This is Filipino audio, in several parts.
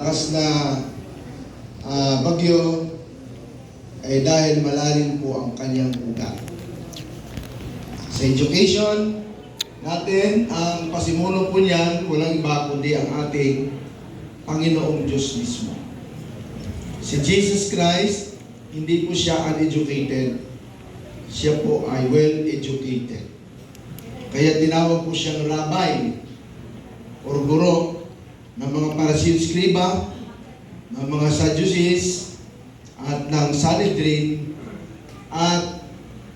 malakas na bagyo ay dahil malalim po ang kanyang ugat. Sa education natin, ang pasimuno po niyan, walang iba kundi ang ating Panginoong Diyos mismo. Si Jesus Christ, hindi po siya uneducated, siya po ay well-educated. Kaya tinawag po siyang rabbi or guro ng mga Pharisee Skriba, ng mga Sadducees, at ng Sanhedrin, at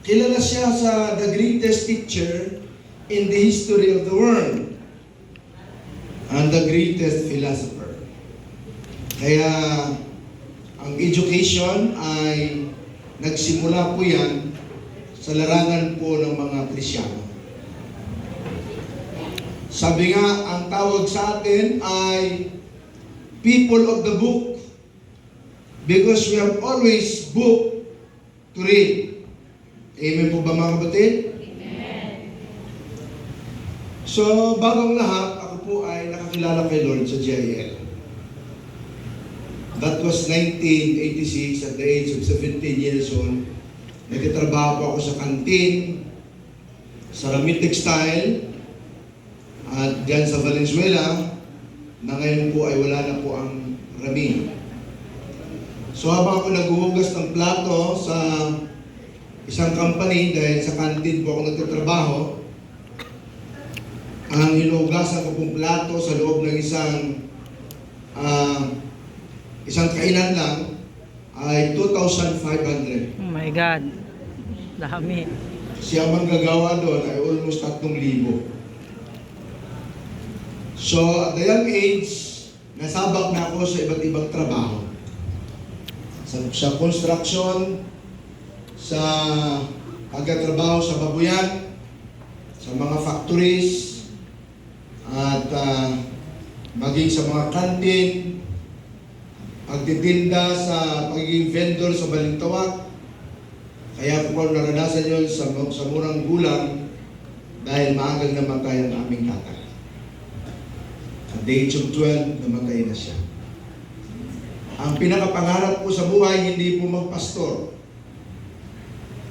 kilala siya sa the greatest teacher in the history of the world and the greatest philosopher. Kaya ang education ay nagsimula po yan sa larangan po ng mga Kristyano. Sabi nga, ang tawag sa atin ay people of the book because we have always book to read. Amen po ba mga kapatid? Amen. So, bagong lahat, ako po ay nakakilala kay Lord sa GIL. That was 1986 at the age of 17 years old. Nagtatrabaho po ako sa kantin, sa Ramit Textile, at dyan sa Valenzuela, na ngayon po ay wala na po ang Rami. So habang ako naghuhugas ng plato sa isang company, dahil sa kantin po ako nagtatrabaho, ang hinuhugasan ko pong plato sa loob ng isang kainan lang ay 2,500. Oh my God. Dami. Siya manggagawa doon ay almost 3,000. So, at the young age, nasabak na ako sa iba't ibang trabaho. Sa construction, sa pagkatrabaho sa babuyan, sa mga factories, at maging sa mga kantin, pagtitinda sa pagiging vendor sa Balintawak. Kaya po naranasan yun sa murang gulang dahil maagang namatay ang aming tatay. At the age of 12, namatay na siya. Ang pinakapangarap ko sa buhay, hindi po magpastor.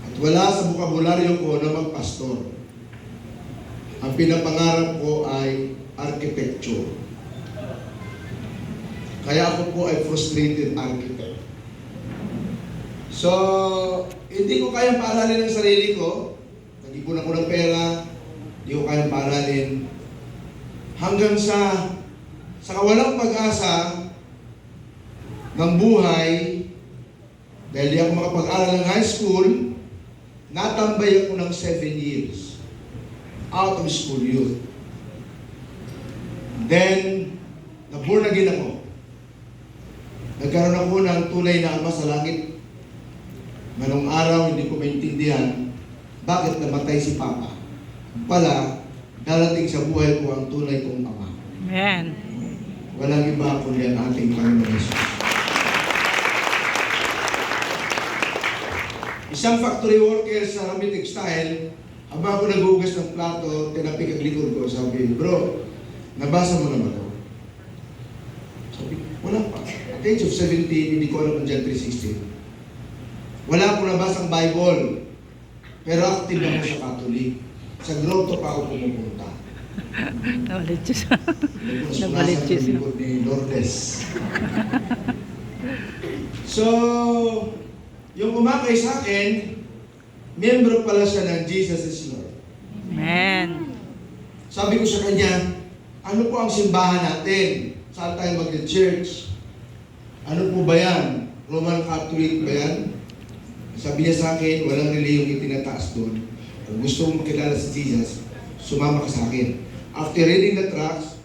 At wala sa bukabularyo ko na magpastor. Ang pinapangarap ko ay architecture. Kaya ako po ay frustrated architect. So, hindi ko kayang paaralin ang sarili ko. Nag-ipon ako ng pera, hindi ko kayang paaralin. Hanggang sa kawalang pag-asa ng buhay, dahil di ako makapag-aral ng high school, natambay ako ng 7 years out of school youth. Then, na-born again ako. Nagkaroon ako ng tunay na Ama sa langit. Manong araw, hindi ko maintindihan bakit namatay si Papa. Pala, darating sa buhay ko ang tunay kong Ama. Amen. Walang iba kundi ang ating Panginoon Jesus. Isang factory worker sa Ramit Textile, habang ako naghugas ng plato, tinapik ang likod ko, sabi, bro, nabasa mo na ba ito? Sabi, wala pa. At age of 17, hindi ko alam ang John 3:16. Wala akong nabasang Bible, pero active ako sa Catholic. Sa grotto pa ako pumupunta. Nabalit Diyos. Nabalit Diyos. Ni Lourdes. So, yung umakay sa akin, miyembro pala siya ng Jesus is Lord. Amen. Sabi ko sa kanya, ano po ang simbahan natin? Saan tayo mag-church? Ano po ba yan? Roman Catholic ba yan? Sabi niya sa akin, walang reliyong itinataas doon. Kung gusto mong makilala si Jesus, sumama ka sa akin. After reading the tracts,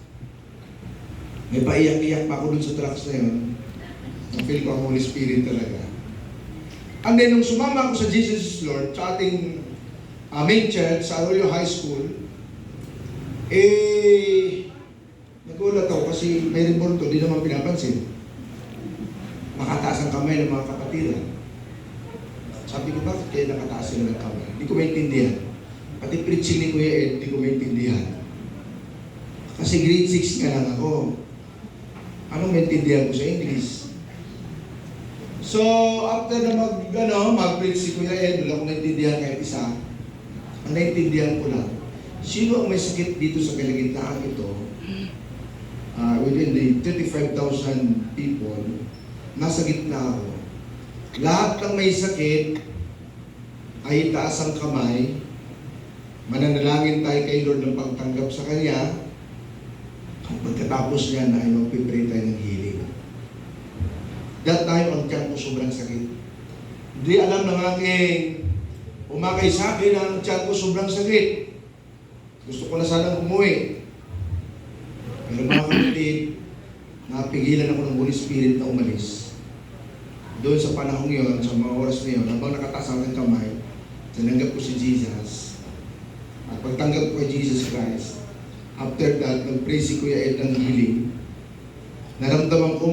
may paiyak-iyak pa ako dun sa tracts na yun. Na-feel ko ang Holy Spirit talaga. And then, nung sumama ako sa Jesus is Lord, sa ating main church, sa Arroyo High School, nagulat ako kasi may reporto, di naman pinapansin. Nakataas ang kamay ng mga kapatiran. Sabi ko, bakit kaya nakataas sila ng kamay? Hindi ko maintindihan. Pati preaching ni Kuya Ed, hindi ko maintindihan. Kasi grade 6 nga lang ako. Anong maintindihan ko sa English? So, after na mag-preach si Kuya Ed, wala akong naintindihan kahit isa. Ang naintindihan ko lang, sino ang may sakit dito sa kalagitnaan ito? Within the 35,000 people, nasa gitna ako. Lahat ng may sakit ay itaas ang kamay. Mananalangin tayo kay Lord ng pagtanggap sa Kanya. Pagkatapos niyan ay magpipray tayo ng healing. That time, ang tiyan ko sobrang sakit. Hindi alam ng aking umakay sa akin na ang tiyan ko sobrang sakit. Gusto ko na sanang umuwi. Pero mga kapatid, napigilan ako ng Holy Spirit na umalis. Doon sa panahong yon, sa mga oras na yon, habang nakataas ang aking kamay, tinanggap ko si Jesus. At pagtanggap ko kay Jesus Christ, after that, nag-pray si Kuya Ed ng healing. Naramdaman ko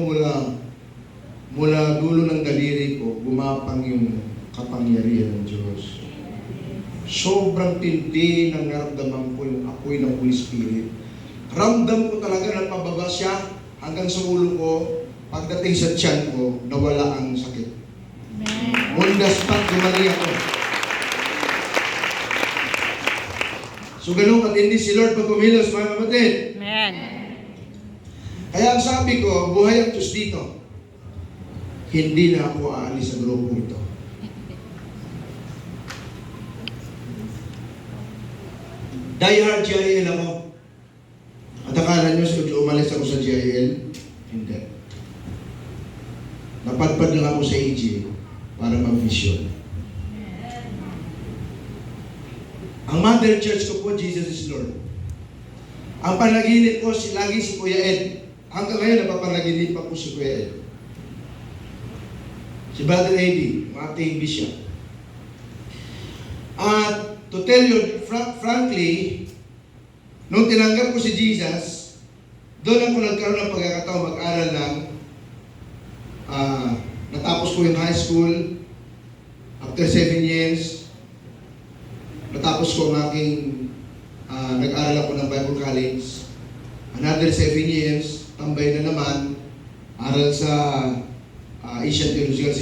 mula dulo ng daliri ko, gumapang yung kapangyarihan ng Diyos. Sobrang tindi ng naramdaman ko yung apoy ng Holy Spirit. Ramdam ko talaga ng pababa siya hanggang sa ulo ko. Pagdating sa tiyan ko, nawala ang sakit. On the spot, gumaling ako. So ganun katindi si Lord pag kumilos, mga kapatid. Amen. Kaya ang sabi ko, buhay ang Diyos dito. Hindi na ako aalis sa grupo ito. Die hard GIL ako. At akala nyo, umalis ako sa GIL? Hindi. Napadpad lang ako sa AG para mag-vision. Ang mother church ko po, Jesus is Lord. Ang panaginip ko, lagi si Kuya Ed. Hanggang ngayon, napapanaginip ako si Kuya Ed. Si Brother Eddie, mga ating bishop. At to tell you frankly, nung tinanggap ko si Jesus, doon ako nagkaroon ng pagkakataon mag-aral ng natapos ko yung high school. After 7 years, natapos ko ang aking nag-aral ako ng Bible College. Another 7 years, tambay na naman, aral sa Asian Theological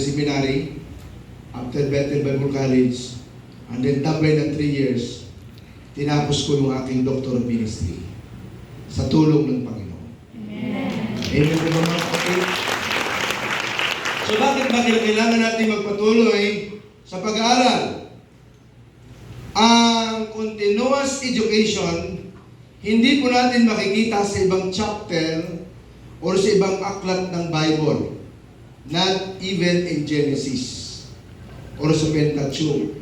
Seminary, after Bethel Bible College, and then tambay ng 3 years, tinapos ko yung aking Doctor of Ministry sa tulong ng Panginoon. Amen po ba mga kapatid? So bakit kailangan natin magpatuloy sa pag-aaral? Ang continuous education, hindi po natin makikita sa ibang chapter or sa ibang aklat ng Bible. Not even in Genesis or sa Pentateuch.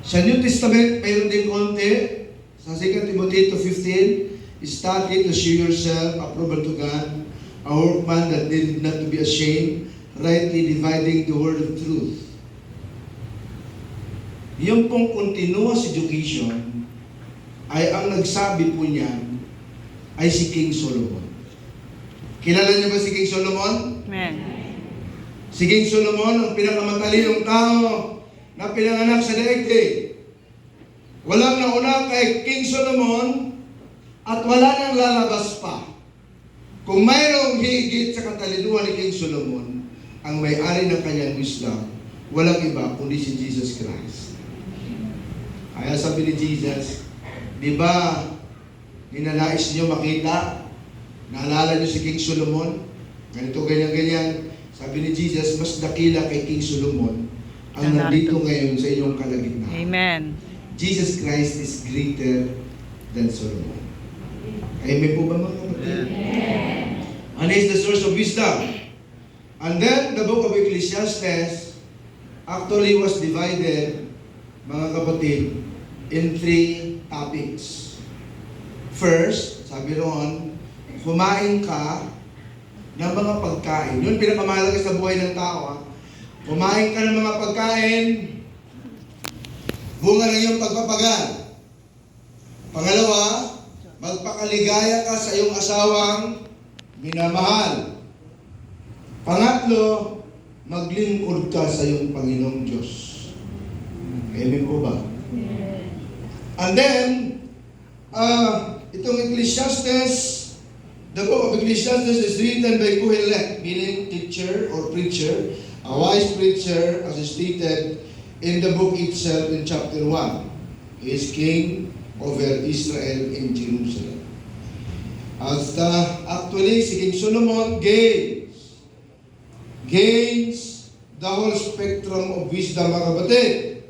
Sa New Testament, mayroon din konti. Sa 2 Timothy 2:15, study to show yourself approval to God, a workman that needed not to be ashamed, rightly dividing the word of truth. Yung pong continuous education ay ang nagsabi po niyan ay si King Solomon. Kilala niyo ba si King Solomon? Amen. Si King Solomon ang pinakamatalinong tao na pinanganak sa daigdig. Walang nauna kay King Solomon at wala nang lalabas pa. Kung mayroong higit sa katalinuhan ni King Solomon, ang may-ari ng kanyang wisdom, walang iba kundi si Jesus Christ. Kaya sabi ni Jesus, di ba ninanais niyo makita? Naalala niyo si King Solomon? Ganito, ganyan-ganyan. Sabi ni Jesus, mas dakila kay King Solomon ang nandito ngayon sa inyong kalagitnaan. Amen. Jesus Christ is greater than Solomon. Amen po ba mga kapatid? And He is the source of wisdom. And then, the book of Ecclesiastes actually was divided, mga kapatid, in 3 topics. First, sabi roon, kumain ka ng mga pagkain. Yun pinakamahalaga sa buhay ng tao. Kumain ka ng mga pagkain, bunga ng iyong pagpapagal. Pangalawa, magpakaligaya ka sa iyong asawang minamahal. Pangatlo, maglingkod ka sa iyong Panginoong Diyos. Amen po ba? And then, itong Ecclesiastes, The book of Ecclesiastes is written by Kohelet, meaning teacher or preacher, a wise preacher, as is stated in the book itself in chapter 1. He is king over Israel in Jerusalem. As actually, si King Solomon gains the whole spectrum of wisdom, mga kapatid.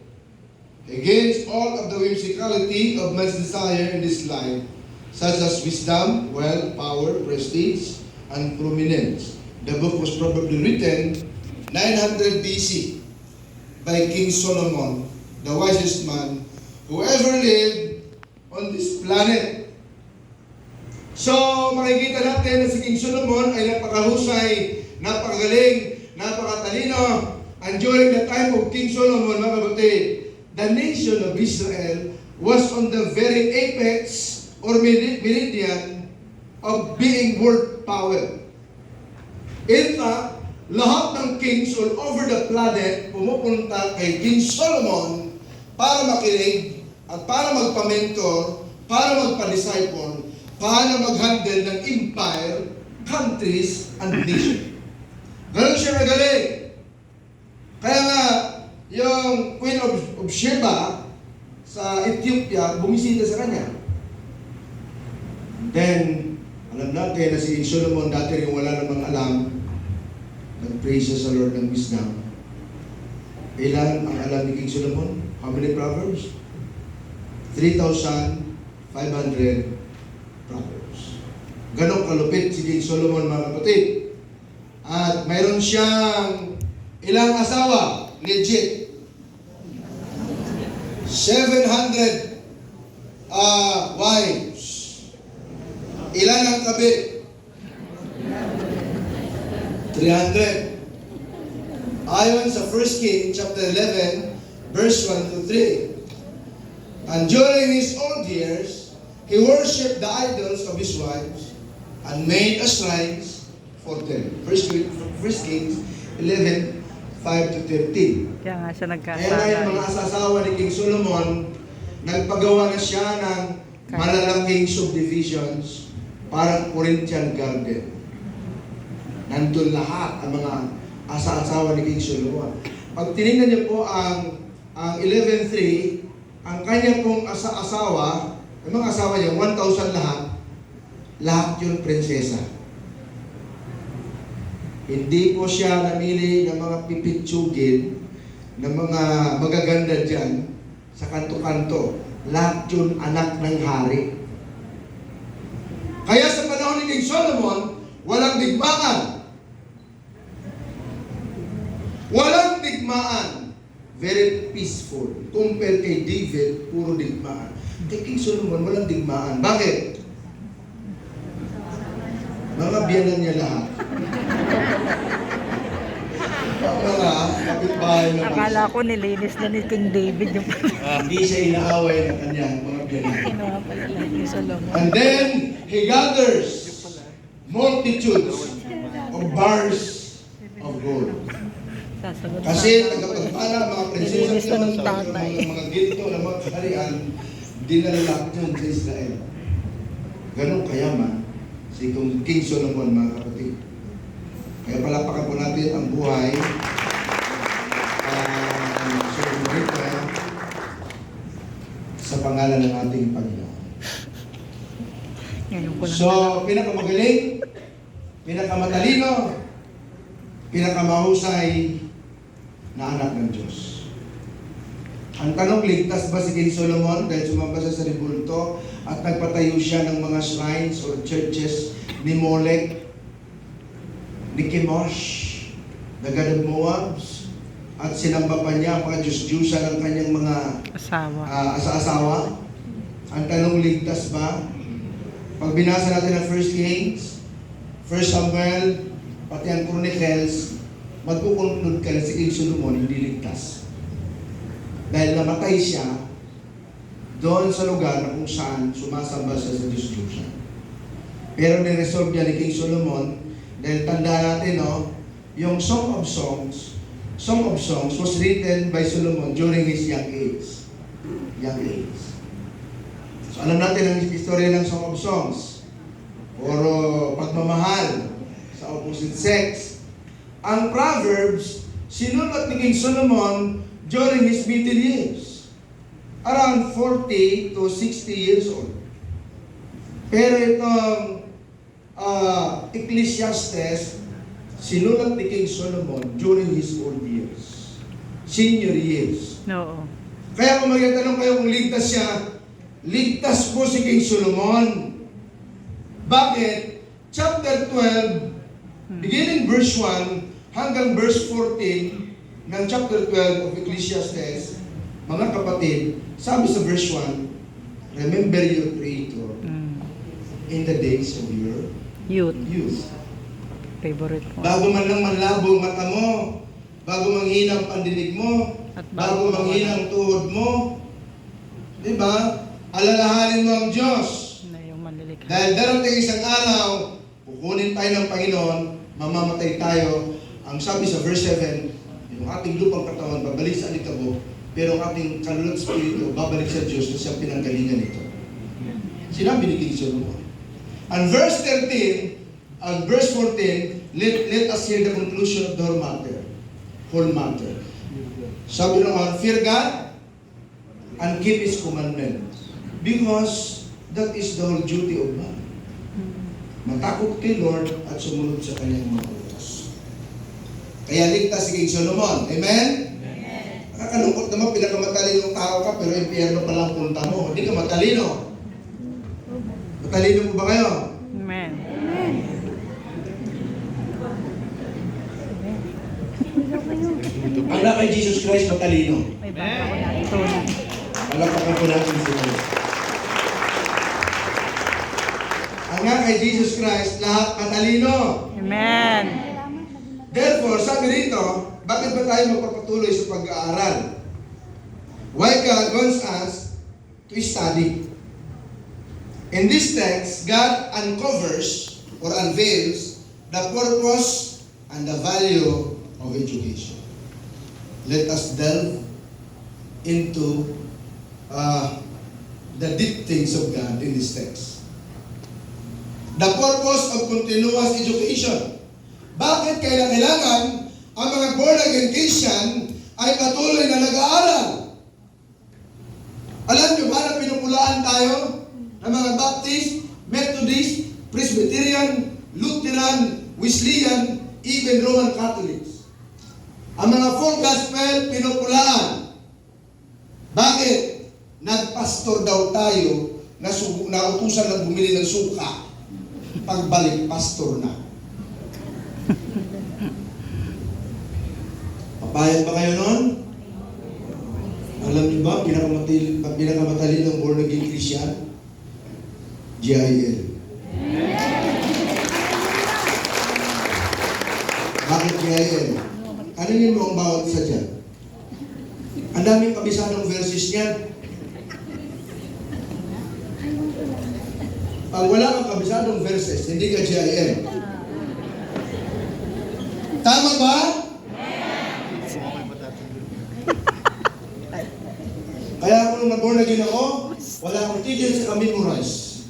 He gains all of the whimsicality of man's desire in this life, such as wisdom, wealth, power, prestige, and prominence. The book was probably written 900 BC by King Solomon, the wisest man who ever lived on this planet. So, makikita natin na si King Solomon ay napakahusay, napakagaling, napakatalino. And during the time of King Solomon, mga kapatid, the nation of Israel was on the very apex or meridian of being world power. In fact, lahat ng kings all over the planet pumupunta kay King Solomon para makinig at para magpa-mentor, para magpa-disciple, para mag-handle ng empire, countries, and nation. Ganon siya magaling. Kaya nga, yung Queen of Sheba sa Ethiopia, bumisita sa kanya. Then, alam natin na si Solomon dati rin wala namang alam, nag-praise siya sa Lord ng wisdom. Ilan ang alam ni King Solomon? How many proverbs? 3,500 proverbs. Ganon kalupit si King Solomon, mga kapatid. At mayroon siyang ilang asawa, legit. 700 wives. Ilan ang kabit? 300. Ayon sa 1 King chapter 11, verse 1 to 3. And during his old years, he worshipped the idols of his wives and made a shrines for them. 1 Kings 11, 5 to 13. Kaya nga siya Kaya na yung nagkasala. mga asasawa ni King Solomon, nagpagawa na siya ng malalaking subdivisions, parang Corinthian garden. Nandun lahat ang mga asa-asawa ni King Solomon. Pag tinignan niyo po ang 11.3, ang kanya pong asa-asawa, ang mga asawa niya, 1,000 lahat yun prinsesa. Hindi po siya namili ng mga pipitsugin, ng mga magaganda dyan sa kanto-kanto. Lahat yun anak ng hari. Kaya sa panahon ni King Solomon, walang digmaan. Walang digmaan. Very peaceful. Compared kay David, puro digmaan. Kay King Solomon, walang digmaan. Bakit? Mga biyanan niya lahat. Mga kapitbahay naman. Akala ko nilinis na ni King David yung Hindi siya inaaway ng kanyang mga biyanan. kinuha pala ni Solomon. And then, he gathers multitudes of bars of gold. Sasagot Kasi tagapagpala, mga prinsesa Nilinis na ng yun, tatay. mga ginto ng mga kaharian, dinalalapit yun sa Israel. Ganun kayaman si King Solomon, mga kapatid. Kaya palapakan po natin ang buhay Solomon sa pangalan ng ating Panginoon. Ngayon ko lang. So, pinakamagaling, pinakamatalino, pinakamahusay na anak ng Diyos. Ang tanong, ligtas ba si King Solomon dahil sumamba siya sa rebulto at nagpatayo siya ng mga shrines or churches ni Molech, ni Chemosh, the god of Moabs, at sinamba pa niya ang mga Diyos-Diyusan ng kanyang mga Asawa. asa-asawa? Ang tanong, ligtas ba? Pag binasa natin ang 1 Kings, 1 Samuel, pati ang Chronicles, magkukonklud ka na si King Solomon hindi ligtas. Dahil namatay siya doon sa lugar na kung saan sumasamba siya sa Diyos-Diyosan. Pero niresolve niya ni King Solomon, dahil tanda natin, no, yung Song of Songs was written by Solomon during his young age. So alam natin ang istorya ng Song of Songs. or pagmamahal sa opposite sex. Ang Proverbs, sinulat ni King Solomon during his middle years. Around 40 to 60 years old. Pero itong Ecclesiastes, sinulat ni King Solomon during his old years. Senior years. Oo. Kaya kung magtatanong kayo kung ligtas siya, ligtas po si King Solomon. Bakit? Chapter 12, beginning verse 1 hanggang verse 14 ng chapter 12 of Ecclesiastes, mga kapatid, sabi sa verse 1, remember your Creator in the days of your youth. Favorite ko. Bago man lang manlabo ang mata mo, bago manghina ang pandinig mo, At bago manghina ang tuhod mo, di ba? Alalahanin mo ang Diyos. Na yung manlilikha. Dahil darating isang araw, kukunin tayo ng Panginoon, mamamatay tayo. Ang sabi sa verse 7, yung ating lupang katawan babalik sa alikabok, pero ang ating kaluluwa at spirito babalik sa Diyos na siyang pinanggalingan nito. Sinabi ni King Solomon. And verse 13 and verse 14, let us hear the conclusion of the whole matter. Sabi naman, fear God and keep His commandments, because that is the whole duty of man. Matakot kay Lord at sumunod sa kanyang mga utos. Kaya ligtas si King Solomon. Amen? Nakakalungkot naman, pinakamatalino tao ka, pero impyerno pa lang punta mo. Hindi ka matalino. Matalino mo ba kayo? Amen. Ang kay Jesus Christ matalino. May baka ko na ito na. Palakpakan po natin si Lord. Ang kay Jesus Christ, lahat matalino. Amen. Therefore, sabi rito, bakit ba tayo magpapatuloy sa pag-aaral? Why God wants us to study. In this text, God uncovers or unveils the purpose and the value of education. Let us delve into the deep things of God in this text. The purpose of continuous education. Bakit kailangan ang mga born-again Christian ay patuloy na nag-aaral? Alam niyo ba na pinupulaan tayo ng mga Baptist, Methodist, Presbyterian, Lutheran, Wesleyan, even Roman Catholics? Ang mga full gospel pinupulaan. Bakit? Nagpastor daw tayo na utusan na bumili ng suka. Pagbalik, pastor na. Papayag ba kayo nun? Alam niyo ba, pinakamatalinong born-again Christian? GIL. Bakit GIL? Ano yun mo ang bawat isa dyan? Ang daming kabisadong verses niyan. Pag wala kang kabisadong verses, hindi ka GIL. Tama ba? Kaya ako nung nag-born again ako, wala akong tigil sa memorize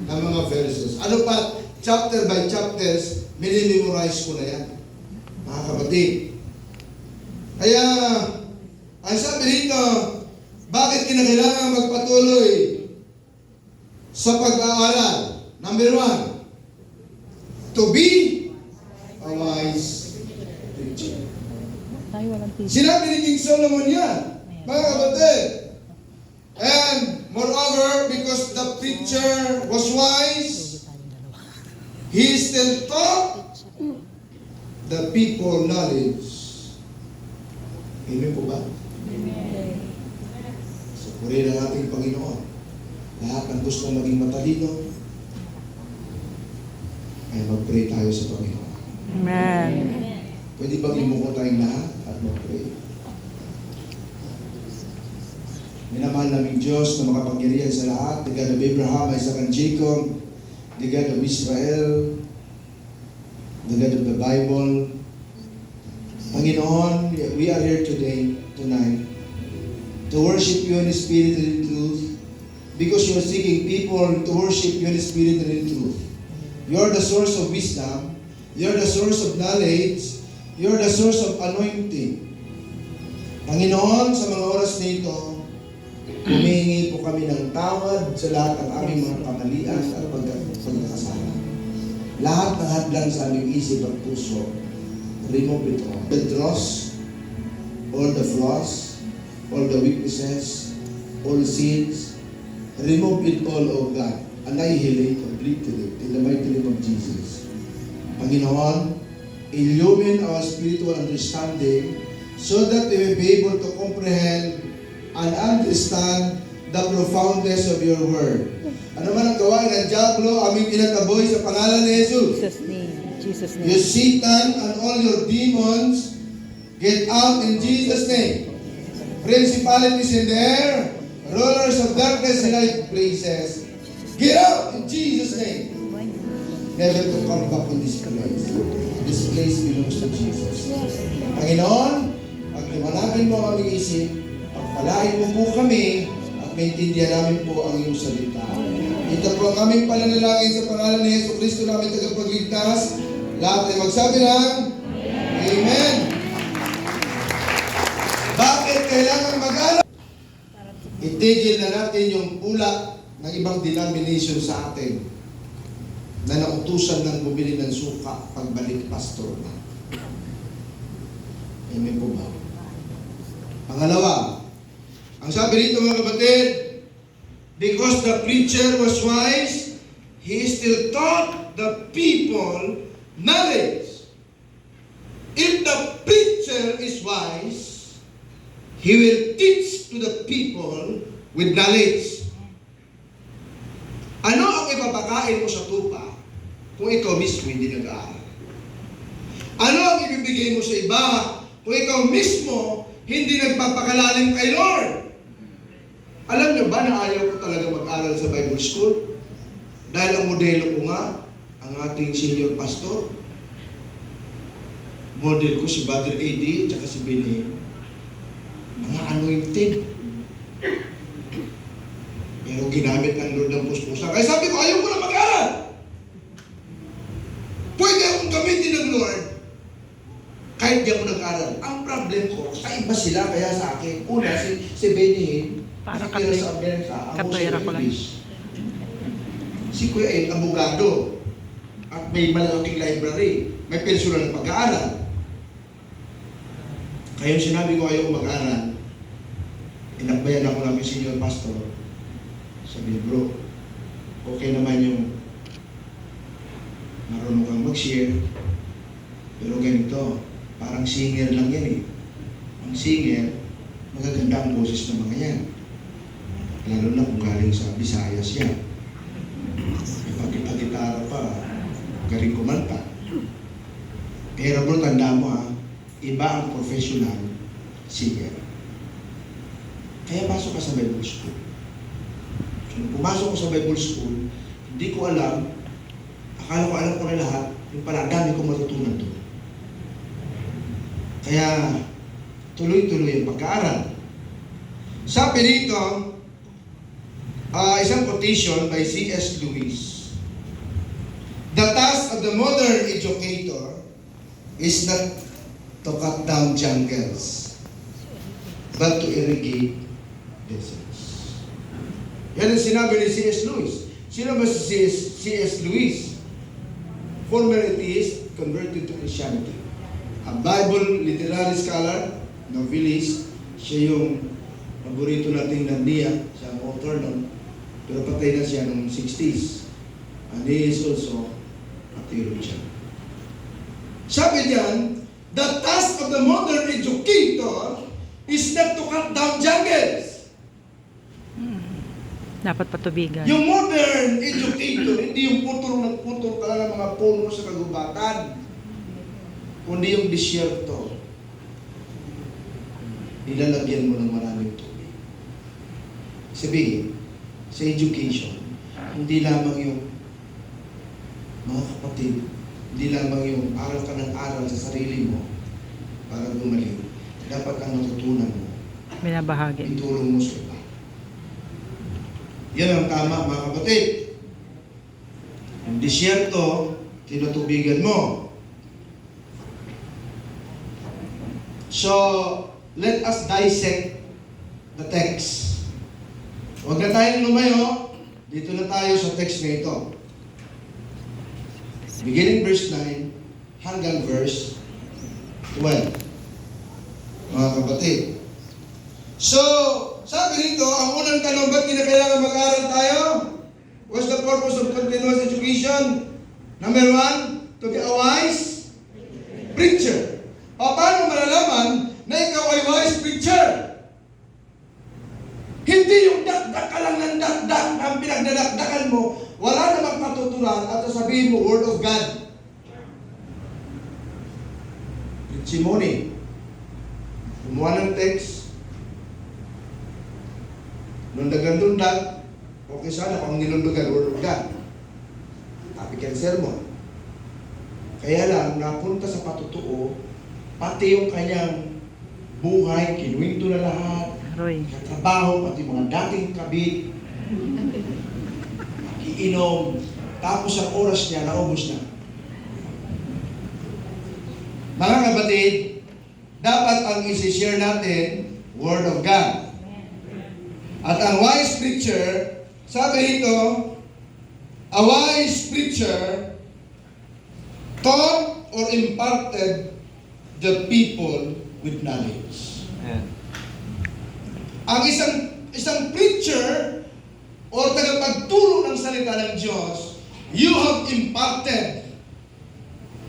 ng mga verses. Ano pa, chapter by chapters, minimemorize ko na yan. Mga kapatid. Kaya, ang sabi dito, bakit kinakailangan magpatuloy sa pag-aaral? Number 1, to be a wise preacher. Tayo walang TV. Sinabi ni King Solomon yan, mga kapatid. And moreover, because the preacher was wise, he still taught the people knowledge. Amen po ba? So, purihin ang ating Panginoon. Lahat ng gusto maging matalino, ay mag-pray tayo sa Panginoon. Amen. Pwede bang imuko tayong lahat at mag-pray? Minamahal naming Diyos na makapangyarihan sa lahat, the God of Abraham, Isaac, and Jacob, the God of Israel, the God of the Bible. Panginoon, we are here tonight, to worship you in spirit and in truth, because you are seeking people to worship you in spirit and in truth. You're the source of wisdom. You're the source of knowledge. You're the source of anointing. Panginoon, sa mga oras na ito, humingi po kami ng tawad sa lahat ng aming mga kamalian at pagkakasala. Lahat ng hadlang sa aming isip at puso, remove it all. The dross, all the flaws, all the weaknesses, all sins, remove it all, O God. Annihilate, obliterate, in the mighty name of Jesus. Panginoon, illumine our spiritual understanding so that we may be able to comprehend and understand the profoundness of your word. Ano man ang gawain ng Diablo, aming pinagtaboy sa pangalan ni Jesus. Jesus name. Jesus You name. Satan and all your demons, get out in Jesus' name. Principalities in the air, rulers of darkness in high places, get out in Jesus' name. Never to come back on this place. This place belongs to Jesus. Panginoon, pagtimanagin mo ang aming isip, pagpalain mo po kami, at maintindihan namin po ang iyong salita. Ito po ang aming pananalangin sa pangalan ni Yesu Cristo namin tagapagligtas. Lahat ay magsabi ng Amen. Bakit kailangan mag-aral? Itigil na natin yung pula ng ibang denomination sa atin na nautusan ng bumili ng suka pagbalik pastor na. Amen po ba? Pangalawa, ang sabi rito mga kapatid, because the preacher was wise, he still taught the people knowledge. If the preacher is wise, he will teach to the people with knowledge. Ano ang ipapakain mo sa tupa kung ikaw mismo hindi nag-aaral? Ano ang ibibigay mo sa iba kung ikaw mismo hindi nagpapakalalim kay Lord? Alam niyo ba na ayaw ko talaga mag-aral sa Bible School? Dahil ang modelo ko nga, ang ating senior pastor, model ko si Brother A.D. at si Benny, mga anointed. Pero ginamit ng Lord ng puspusa. Kaya sabi ko, ayaw ko na mag-aral. Pwede akong gamitin ng Lord kahit di ako nag-aral. Ang problem ko, sa iba sila kaya sa akin. Una, si Benny, Parang nakikita sa Amerika, ako katoyera sa ko lang. English. Si Kuya ay abogado at may malaking library. May personal na pag-aaral. Kaya yung sinabi ko ayaw ko mag-aral, inakbayan ako namin senior pastor. Sabi niya, bro, okay naman yung marunong kang mag-share, pero ganito, parang singer lang yan eh. Ang singer, magaganda ang boses ng mga yan. Lalo na kung galing sa Visayas yan. May pagkita-gitara pa, galing kumanta. Pero bro, tanda mo ha, iba ang professional singer. Kaya pasok ka sa Bible School. So, nung pumasok ko sa Bible School, hindi ko alam, akala ko alam ko na lahat, yung pala, dami kong matutunan doon. Kaya, tuloy-tuloy ang pag-aaral. Sabi dito, isang quotation by C.S. Lewis, the task of the modern educator is not to cut down jungles, but to irrigate deserts. Yan ang sinabi ni C.S. Lewis. Sino ba si C.S. Lewis? Former atheist, converted to Christianity. A Bible literary scholar, novelist, siya yung paborito nating Nandiya, siya ang author nun, pero patay na siya noong 60s. And he is also a theologian. Sabi diyan, the task of the modern educator is not to cut down jungles. Dapat patubigan. Yung modern educator, hindi yung putol ka lang ng mga puno sa kagubatan, kundi yung disyerto. Ilalagyan mo ng maraming tubig. Sabihin, sa education, hindi lamang yung mga kapatid, hindi lamang yung aral ka ng aral sa sarili mo para gumaling. Dapat ang natutunan mo, Binabahagi. itulong mo sa iba. Yan ang tama, mga kapatid. Yung disyerto, tinutubigan mo. So, let us dissect the text. Huwag na tayong lumayo. Dito na tayo sa text na ito. Beginning verse 9 hanggang verse 12. Mga kapatid. So, sabi rito, ang unang tanong, ba't kinakailangan mag-aaral tayo? What's the purpose of continuous education? Number 1, to be a wise preacher. O, paano malalaman na ikaw ay wise preacher? Hindi yung dakdak ka lang ng dakdak ang pinagdadakdakan mo, wala namang patuturan at sabihin mo, Word of God. Simone, kumuha ng text, lundagan-lundag, okay sana kung nilundagan, Word of God. Topic and sermon. Kaya lang, napunta sa patutuo, pati yung kanyang buhay, kinuwento na lahat, Roy. trabaho, pati mga dating kabit, iinom, tapos ang oras niya, naubos na. Mga kapatid, dapat ang isi-share natin, Word of God. At ang wise preacher, sabi rito, a wise preacher taught or imparted the people with knowledge. Ang isang preacher o tagapagturo ng salita ng Diyos, you have imparted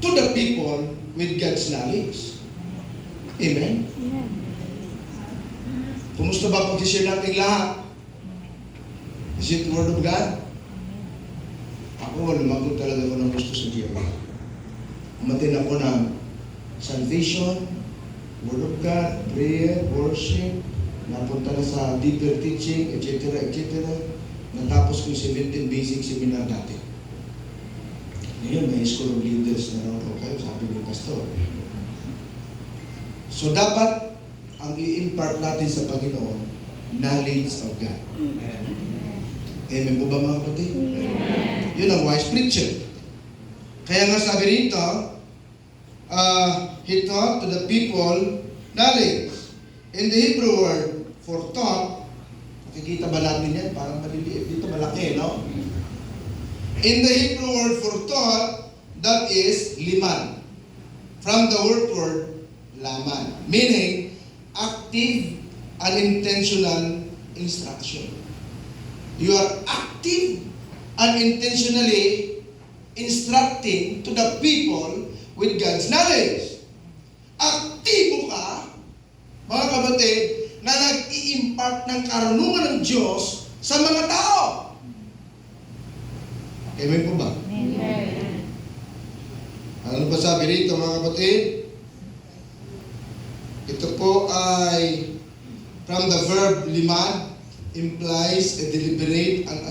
to the people with God's knowledge. Amen? Kumusta ba pag-share natin lahat? Is it the Word of God? Ako, lumagot talaga ako ng gusto sa Diyos. Umatin ako ng salvation, Word of God, prayer, worship, napunta na sa deeper teaching, etc., etc. Natapos ko yung 17 basic seminar dati. Ngayon, may school of leaders na raw kayo, sabi ni Pastor. So, dapat ang i-impart natin sa Panginoon, knowledge of God. Amen po ba mga kapatid? Yun ang wise preacher. Kaya nga sabi rito, he taught to the people knowledge. In the Hebrew word for taught, nakikita ba natin yan? Parang maliliit. Dito malaki, no? In the Hebrew word for taught, that is liman. From the word laman. Meaning, active and intentional instruction. You are active and intentionally instructing to the people with God's knowledge. Aktibo ka, mga kapatid, na nag-i-impart ng karunungan ng Diyos sa mga tao. Amen po ba? Amen. Ano ba sabi rito mga kapatid? Ito po ay from the verb limad, implies a deliberate and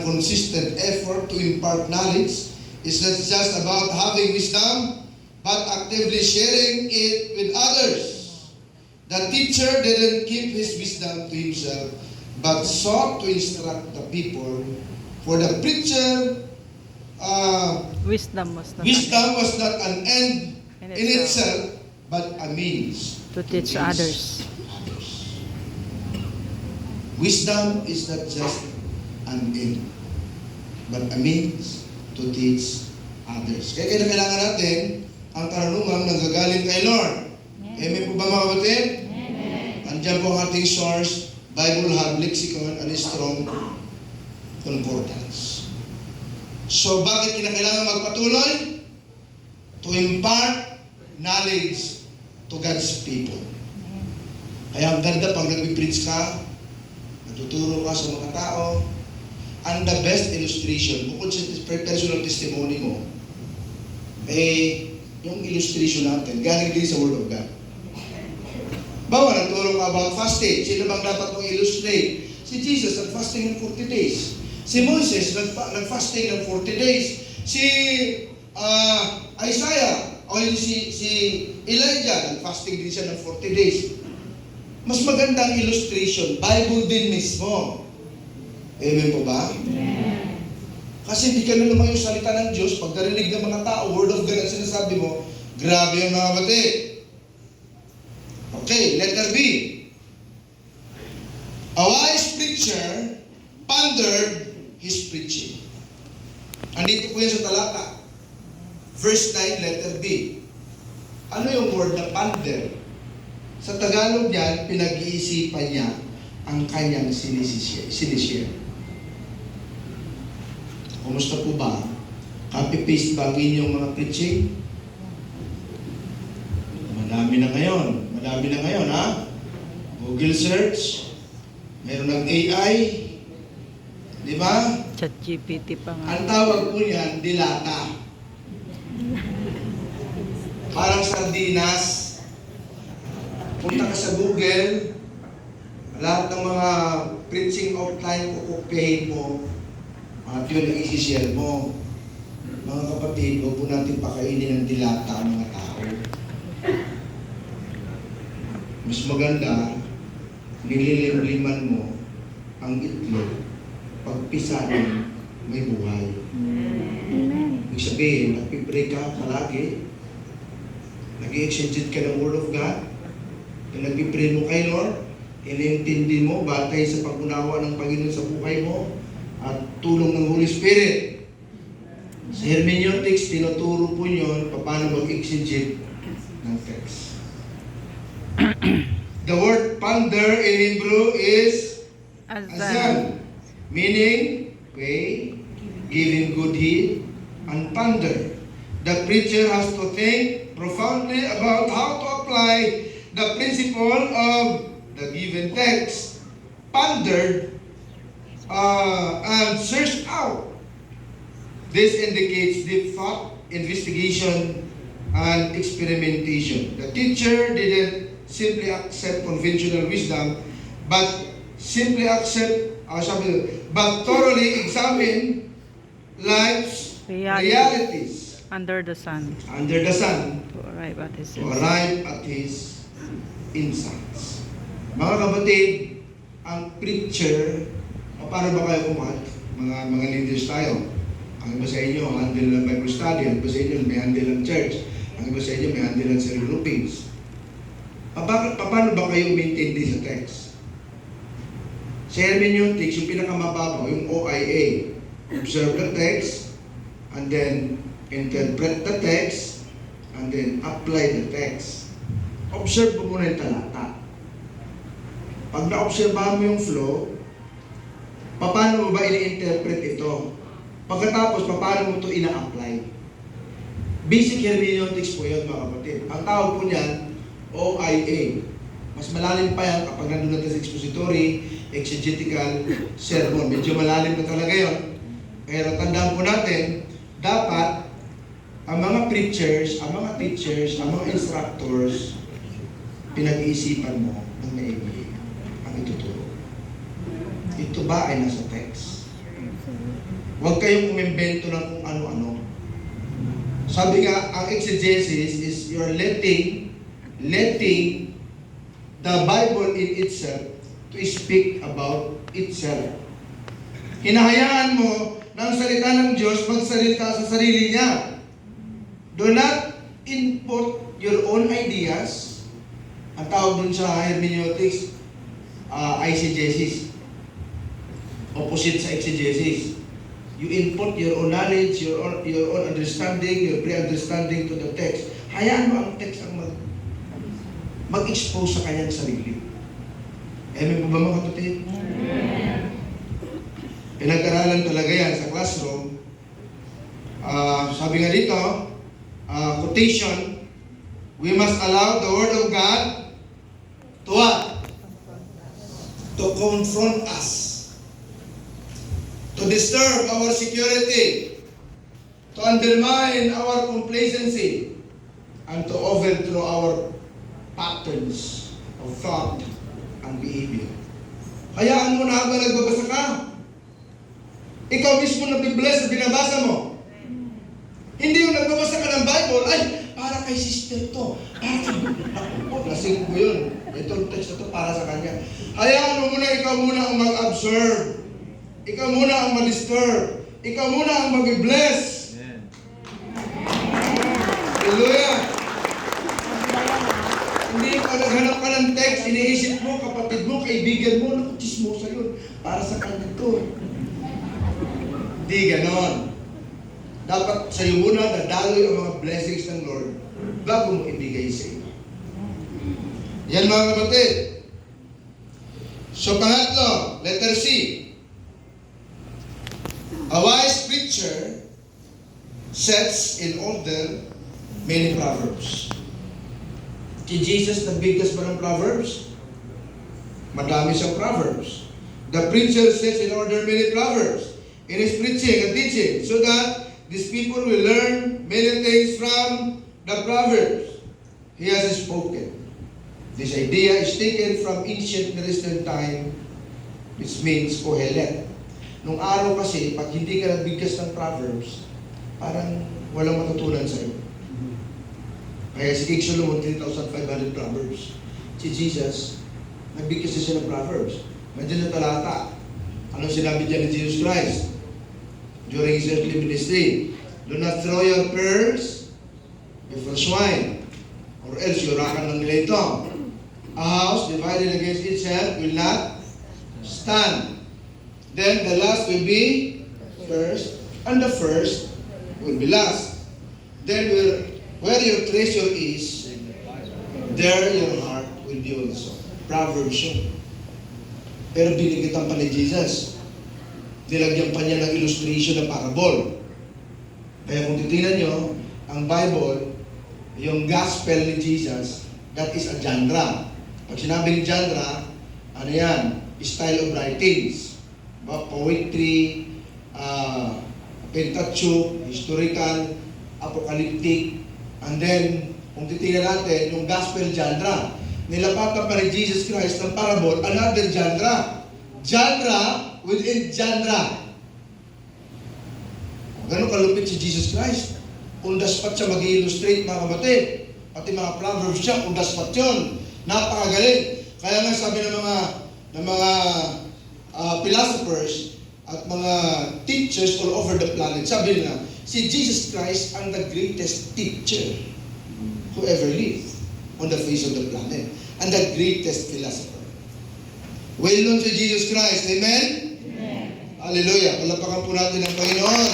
consistent effort to impart knowledge. It's not just about having wisdom, but actively sharing it with others. The teacher didn't keep his wisdom to himself, but sought to instruct the people. For the preacher, Wisdom was not an end in itself, but a means to teach others. Wisdom is not just an end, but a means to teach others. Kaya kailangan natin ang karunungan nanggagaling kay Lord. Amen po ba mga kapatid? Andiyan po ang ating source, Bible Hub Lexicon and Strong Concordance. So bakit kinakailangan magpatuloy? To impart knowledge to God's people. Kaya ang ganda pag nag-preach ka, natuturo ka sa mga tao, and the best illustration, bukod sa personal testimony mo, yung illustration natin, galing din sa Word of God. Bawa, nagturo ka about fasting. Sino bang dapat mong illustrate? Si Jesus, nag-fasting ng 40 days. Si Moses, nag-fasting ng 40 days. Si Isaiah, o si Elijah, nag-fasting din siya ng 40 days. Mas magandang illustration, Bible din mismo. Amen po ba? Kasi hindi ka na naman yung salita ng Diyos, pag narinig ng mga tao, word of God ang sinasabi mo, grabe yung mga bati. Okay, letter B. A wise preacher pondered his preaching. Andito po yan sa talata. Verse 9, letter B. Ano yung word na ponder? Sa Tagalog yan, pinag-iisipan niya ang kanyang sinishare. Kumusta po ba? Copy-paste ba ang inyong mga preaching? Madami na ngayon, ha? Google search, meron ng AI, di ba? ChatGPT pa nga. Ang tawag po niyan, dilata. Parang sardinas. Punta ka sa Google, lahat ng mga preaching outline kukupihin mo, at yun ang isi-share mo. Mga kapatid, huwag po natin pakainin ng dilata ang mga tao. Mas maganda, nililimliman mo ang itlog, pagpisanin, may buhay. Ibig sabihin, nagpipray ka palagi, nag-i-exegete ka ng Word of God, nagpipray mo kay Lord, iniintindi mo, batay sa pag-unawa ng Panginoon sa buhay mo, at tulong ng Holy Spirit. Sa hermeneutics, tinuturo po yun paano mag-exegete ng text. The word ponder in Hebrew is azan, meaning weigh, giving good heed, and ponder. The preacher has to think profoundly about how to apply the principle of the given text. Pondered and searched out. This indicates deep thought, investigation, and experimentation. The teacher didn't simply accept conventional wisdom, but thoroughly examine life's realities Under the sun. to arrive at his insights. Mga kapatid, ang preacher, paano ba kayo kumat? Mga leaders tayo. Ang iba sa inyo, handle ng Bible study. Ang iba sa inyo, may handle ng church. Ang iba sa inyo, may handle ng cell groupings. Paano ba kayo maintain sa text? Sa hermeneutics, yung pinakamababaw, yung OIA. Observe the text, and then interpret the text, and then apply the text. Observe mo muna yung talata. Pag na-obserbahan mo yung flow, paano mo ba ini-interpret ito? Pagkatapos, paano mo ito ina-apply? Basic hermeneutics po yun, mga kapatid. Ang tawag po niyan, OIA. Mas malalim pa yan kapag nandun natin sa expository, exegetical, sermon. Medyo malalim na talaga yun. Pero tandaan po natin, dapat ang mga preachers, ang mga teachers, ang mga instructors, pinag-iisipan mo ng maigi ang ituturo. Ito ba ay nasa text? Huwag kayong umimbento ng kung ano-ano. Sabi nga, ang exegesis is you're letting the Bible in itself to speak about itself. Hinahayaan mo na ang salita ng Diyos magsalita sa sarili niya. Do not input your own ideas. Ang tawag dun sa hermeneutics, eisegesis. Opposite sa exegesis. You input your own knowledge, your own understanding, your pre-understanding to the text. Hayaan mo ang text ang mag-expose sa kanyang sarili. Amen po ba mga kapatid? Pinag-aralan talaga yan sa classroom. Sabi nga dito, quotation, we must allow the Word of God to what? To confront us. To disturb our security. To undermine our complacency. And to overthrow our patterns of thought and behavior. Hayaan mo na habang nagbabasa ka. Ikaw mismo nabibless sa binabasa mo. Hindi yung nagbabasa ka ng Bible, ay, para kay sister to. Para kay nasing ko yun. Itong text na to para sa kanya. Hayaan mo muna, ikaw muna ang mag-observe. Ikaw muna ang ma-disturb. ikaw muna ang mag-bless. Hallelujah. Hindi pa naghanap ka ng text, iniisip mo, kapatid mo, kaibigan mo, naku, chismosa yun. Para sa kanya to. Hindi ganon. Dapat sa'yo muna dadaloy ang mga blessings ng Lord bago mo ibigay sa iyo. Yan mga kapatid. So pangatlo, letter C. A wise preacher sets in order many proverbs. Si Jesus nagbigkas ba ng proverbs? Madami siyang proverbs. The preacher sets in order many proverbs in his preaching and teaching so that these people will learn many things from the proverbs he has spoken. This idea is taken from ancient Near Eastern time, which means Kohelet. Nung araw kasi, pag hindi ka nagbigkas ng proverbs, parang walang matutunan sa iyo. Kaya si King Solomon, 3,500 proverbs. Si Jesus, nagbigkas siya ng proverbs. Nandiyan sa talata. Anong sinabi dyan ni Jesus Christ during his earthly ministry? Do not throw your pearls before swine, or else yurakan ng nila ito. A house divided against itself will not stand. Then the last will be first, and the first will be last. Then where your treasure is, there your heart will be also. Proverbs yun. Pero binigitan pa ni Jesus. Nilagyan pa niya ng illustration ng parable. Kaya kung titingnan nyo, ang Bible, yung gospel ni Jesus, that is a genre. Pag sinabing genre, ano yan? Style of writings. Poetry, Pentateuch, historical, apocalyptic, and then, kung titingnan natin, yung gospel genre, nilapatan pa ni Jesus Christ ng parable, another genre. Genre within genre. Ganun kalupit si Jesus Christ. Undaspat siya mag-illustrate mga kapatid. Pati mga proverbs siya, undaspat yun. Napakagaling. Kaya nga sabi ng mga philosophers at mga teachers all over the planet, sabi nila, si Jesus Christ ang the greatest teacher who ever lived on the face of the planet. And the greatest philosopher. Well known si Jesus Christ. Amen? Amen. Hallelujah. Palapakan po natin ang Panginoon.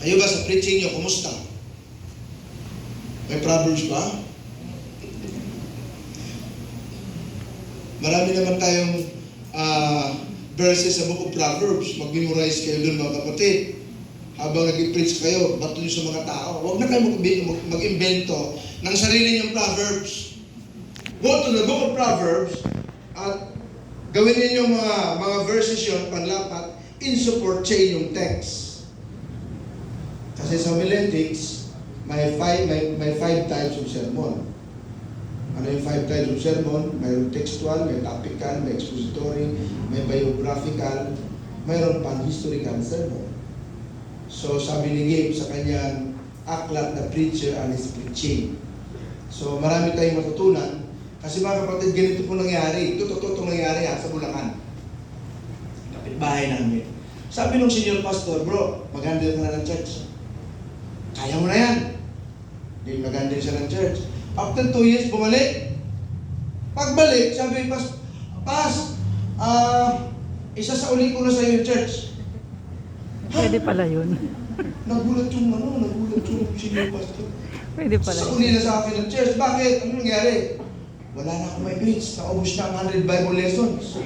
Kayo ba sa preaching nyo, kumusta? May proverbs ba? Marami naman tayong verses sa book of Proverbs. Mag-memorize kayo dun mga kapatid. Habang nag-preach kayo, bato nyo sa mga tao. Huwag na kayo mag-invento ng sarili niyong Proverbs. Go to the book of Proverbs at gawin ninyo mga verses yun, panlapat, in support sa inyong text. Kasi sa homiletics, may five types of sermon. Ano yung 5 types of sermon? Mayroon textual, may topical, may expository, may biographical, mayroon pang historical sermon. So sabi ni Gabe sa kanyang aklat na preacher and his preaching. So marami tayong matutunan kasi mga kapatid, ganito po nangyari. Ito totoo itong nangyari sa Bulacan. Kapitbahay namin. Sabi nung senior pastor, bro, mag-handle ka na ng church. Kaya mo na yan. Hindi mag-handle siya ng church. After 2 years, bumalik. Pagbalik, sabi, isa sa uli ko na sa iyo yung church. Pwede pala yun. Nagulat yung senior pastor. Pwede pala Sa yun. uli na sa akin ng church. Bakit? Ano nangyari? Wala na akong may preach. Naubos na ang 100 Bible lessons.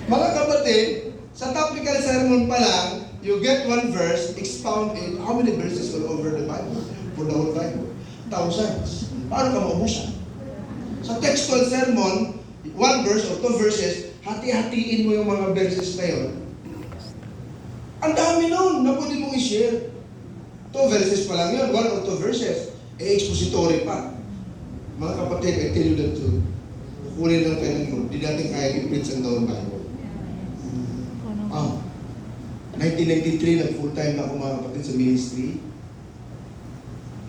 Mga kapatid, sa topical sermon pa lang, you get one verse, expound it. How many verses all over the Bible? For the whole Bible? Thousands. Paano ka maubusan? Sa textual sermon, 1 verse or 2 verses, hati-hatiin mo yung mga verses na yun. Ang dami nun na pwede mong i-share. 2 verses pa lang yun, 1 or 2 verses. Expository pa. Mga kapatid, I tell you the truth. Kukunin lang tayo ng group. Di natin kaya i-preach ang dawn Bible. 1993, nag-full time na ako mga kapatid sa ministry.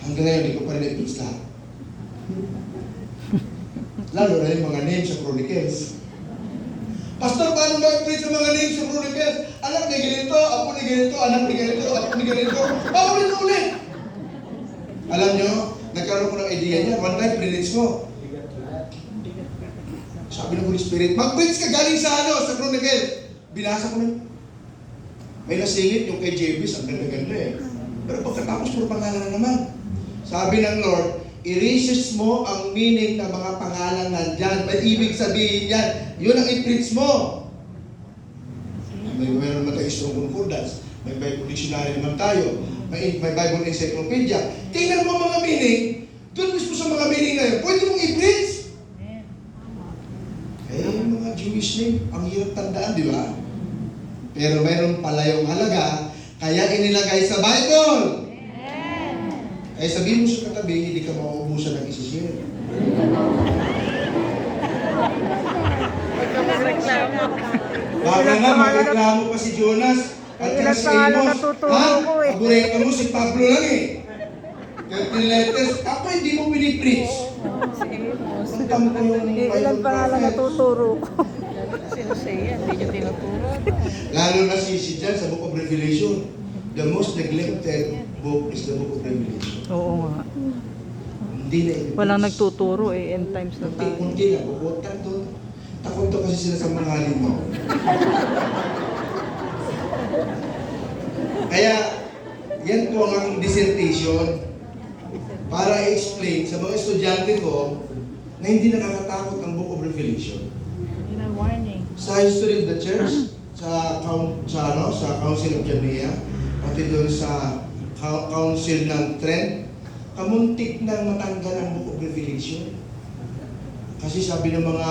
Hanggang ngayon, hindi ko pa rin i-preach lahat. Lalo na yung mga names sa Chronicles. Pastor, paano ba i-preach ang mga names sa Chronicles? Anak ni ganito, apo ni ganito, anak ni ganito, apo ni ganito. Paulit-ulit! Alam nyo, nagkaroon ko ng idea niya. One time, pre-preach ko. Sabi ng Holy Spirit, mag-preach ka galing sa sa Chronicles. Binasa ko na. May nasingit yung kay Jebus, ang ganda-ganda eh. Pero pagkatapos, puro pangalan na naman. Sabi ng Lord, i-resist mo ang meaning ng mga pangalan nandyan. May ibig sabihin yan. Yun ang i-preach mo. Meron naman tayo strong concordance. May Bible dictionary naman tayo. May Bible encyclopedia. Tingnan mo mga meaning. Doon mismo sa mga meaning na yun, pwede mong i-preach. Yung mga Jewish name, ang hirap tandaan, di ba? Pero mayroon pala yung halaga, kaya inilagay sa Bible. Kaya sabihin mo sa katabi, hindi ka mauubusan ng isishare. Baka nga, magreklamo pa si Jonas. At Ilang si pangalan Amos. natuturo ko eh. Paborito mo si Pablo lang eh. 13 letters. Ako hindi mo pinipreach. Punta mo ko yung Ilang pangalan natuturo ko. Sino siya? Hindi niyo tinuturo. Lalo na si John sa Book of Revelation. The most neglected book is the Book of Revelation. Oo nga. Hindi na i-preach. Walang nagtuturo eh. End times na tayo. Kunti na, bukutan doon. Takot to kasi sila sa mga halimaw. Kaya, yan po ang dissertation para i-explain sa mga estudyante ko na hindi nakakatakot ang Book of Revelation. Sa history of the church, sa Council of Jamnia, pati doon sa Council ng Trent, kamuntik nang matanggal ang Book of Revelation. Kasi sabi ng mga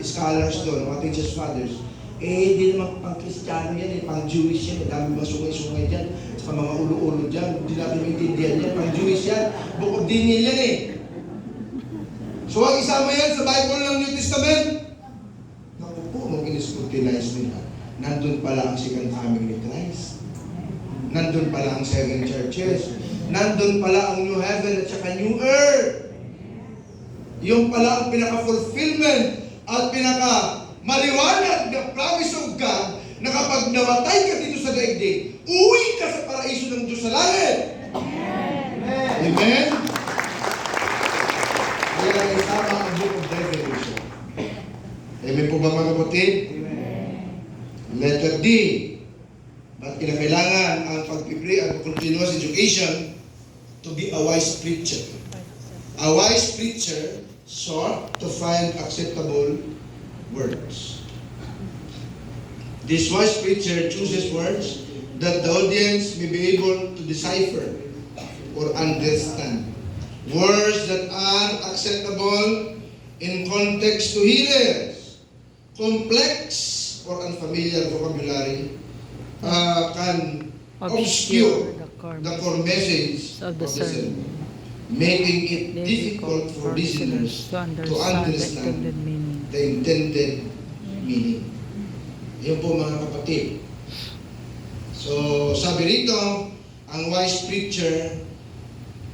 scholars doon, mga teachers fathers, hindi naman pang Kristiyano yan, pang Jewish yan, dami mga sungay-sungay dyan, saka mga ulo-ulo dyan, hindi natin maintindihan yan, pang Jewish yan, Book of Daniel yan eh. So ang isama yan sa Bible ng New Testament, naku po, nung in-scrutinize nila, nandun pala ang second coming ni Christ. Nandun pala ang seven churches. Nandun pala ang new heaven at saka new earth. Yung pala ang pinaka-fulfillment at pinaka-maliwanag na promise of God na kapag namatay ka dito sa daigdig, uwi ka sa paraiso ng Diyos sa langit. Amen? Kaya isama ang Book of Revelation. Amen po ba mga kapatid? Letter D. Ba't kinakailangan ang pag-pipre at continuous education to be a wise preacher? A wise preacher sought to find acceptable words. This wise preacher chooses words that the audience may be able to decipher or understand. Words that are acceptable in context to hearers. Complex or unfamiliar vocabulary can obscure the core message of the sermon, making it difficult for listeners to understand the intended meaning. Yun po mga kapatid. So, sabi rito, ang wise preacher,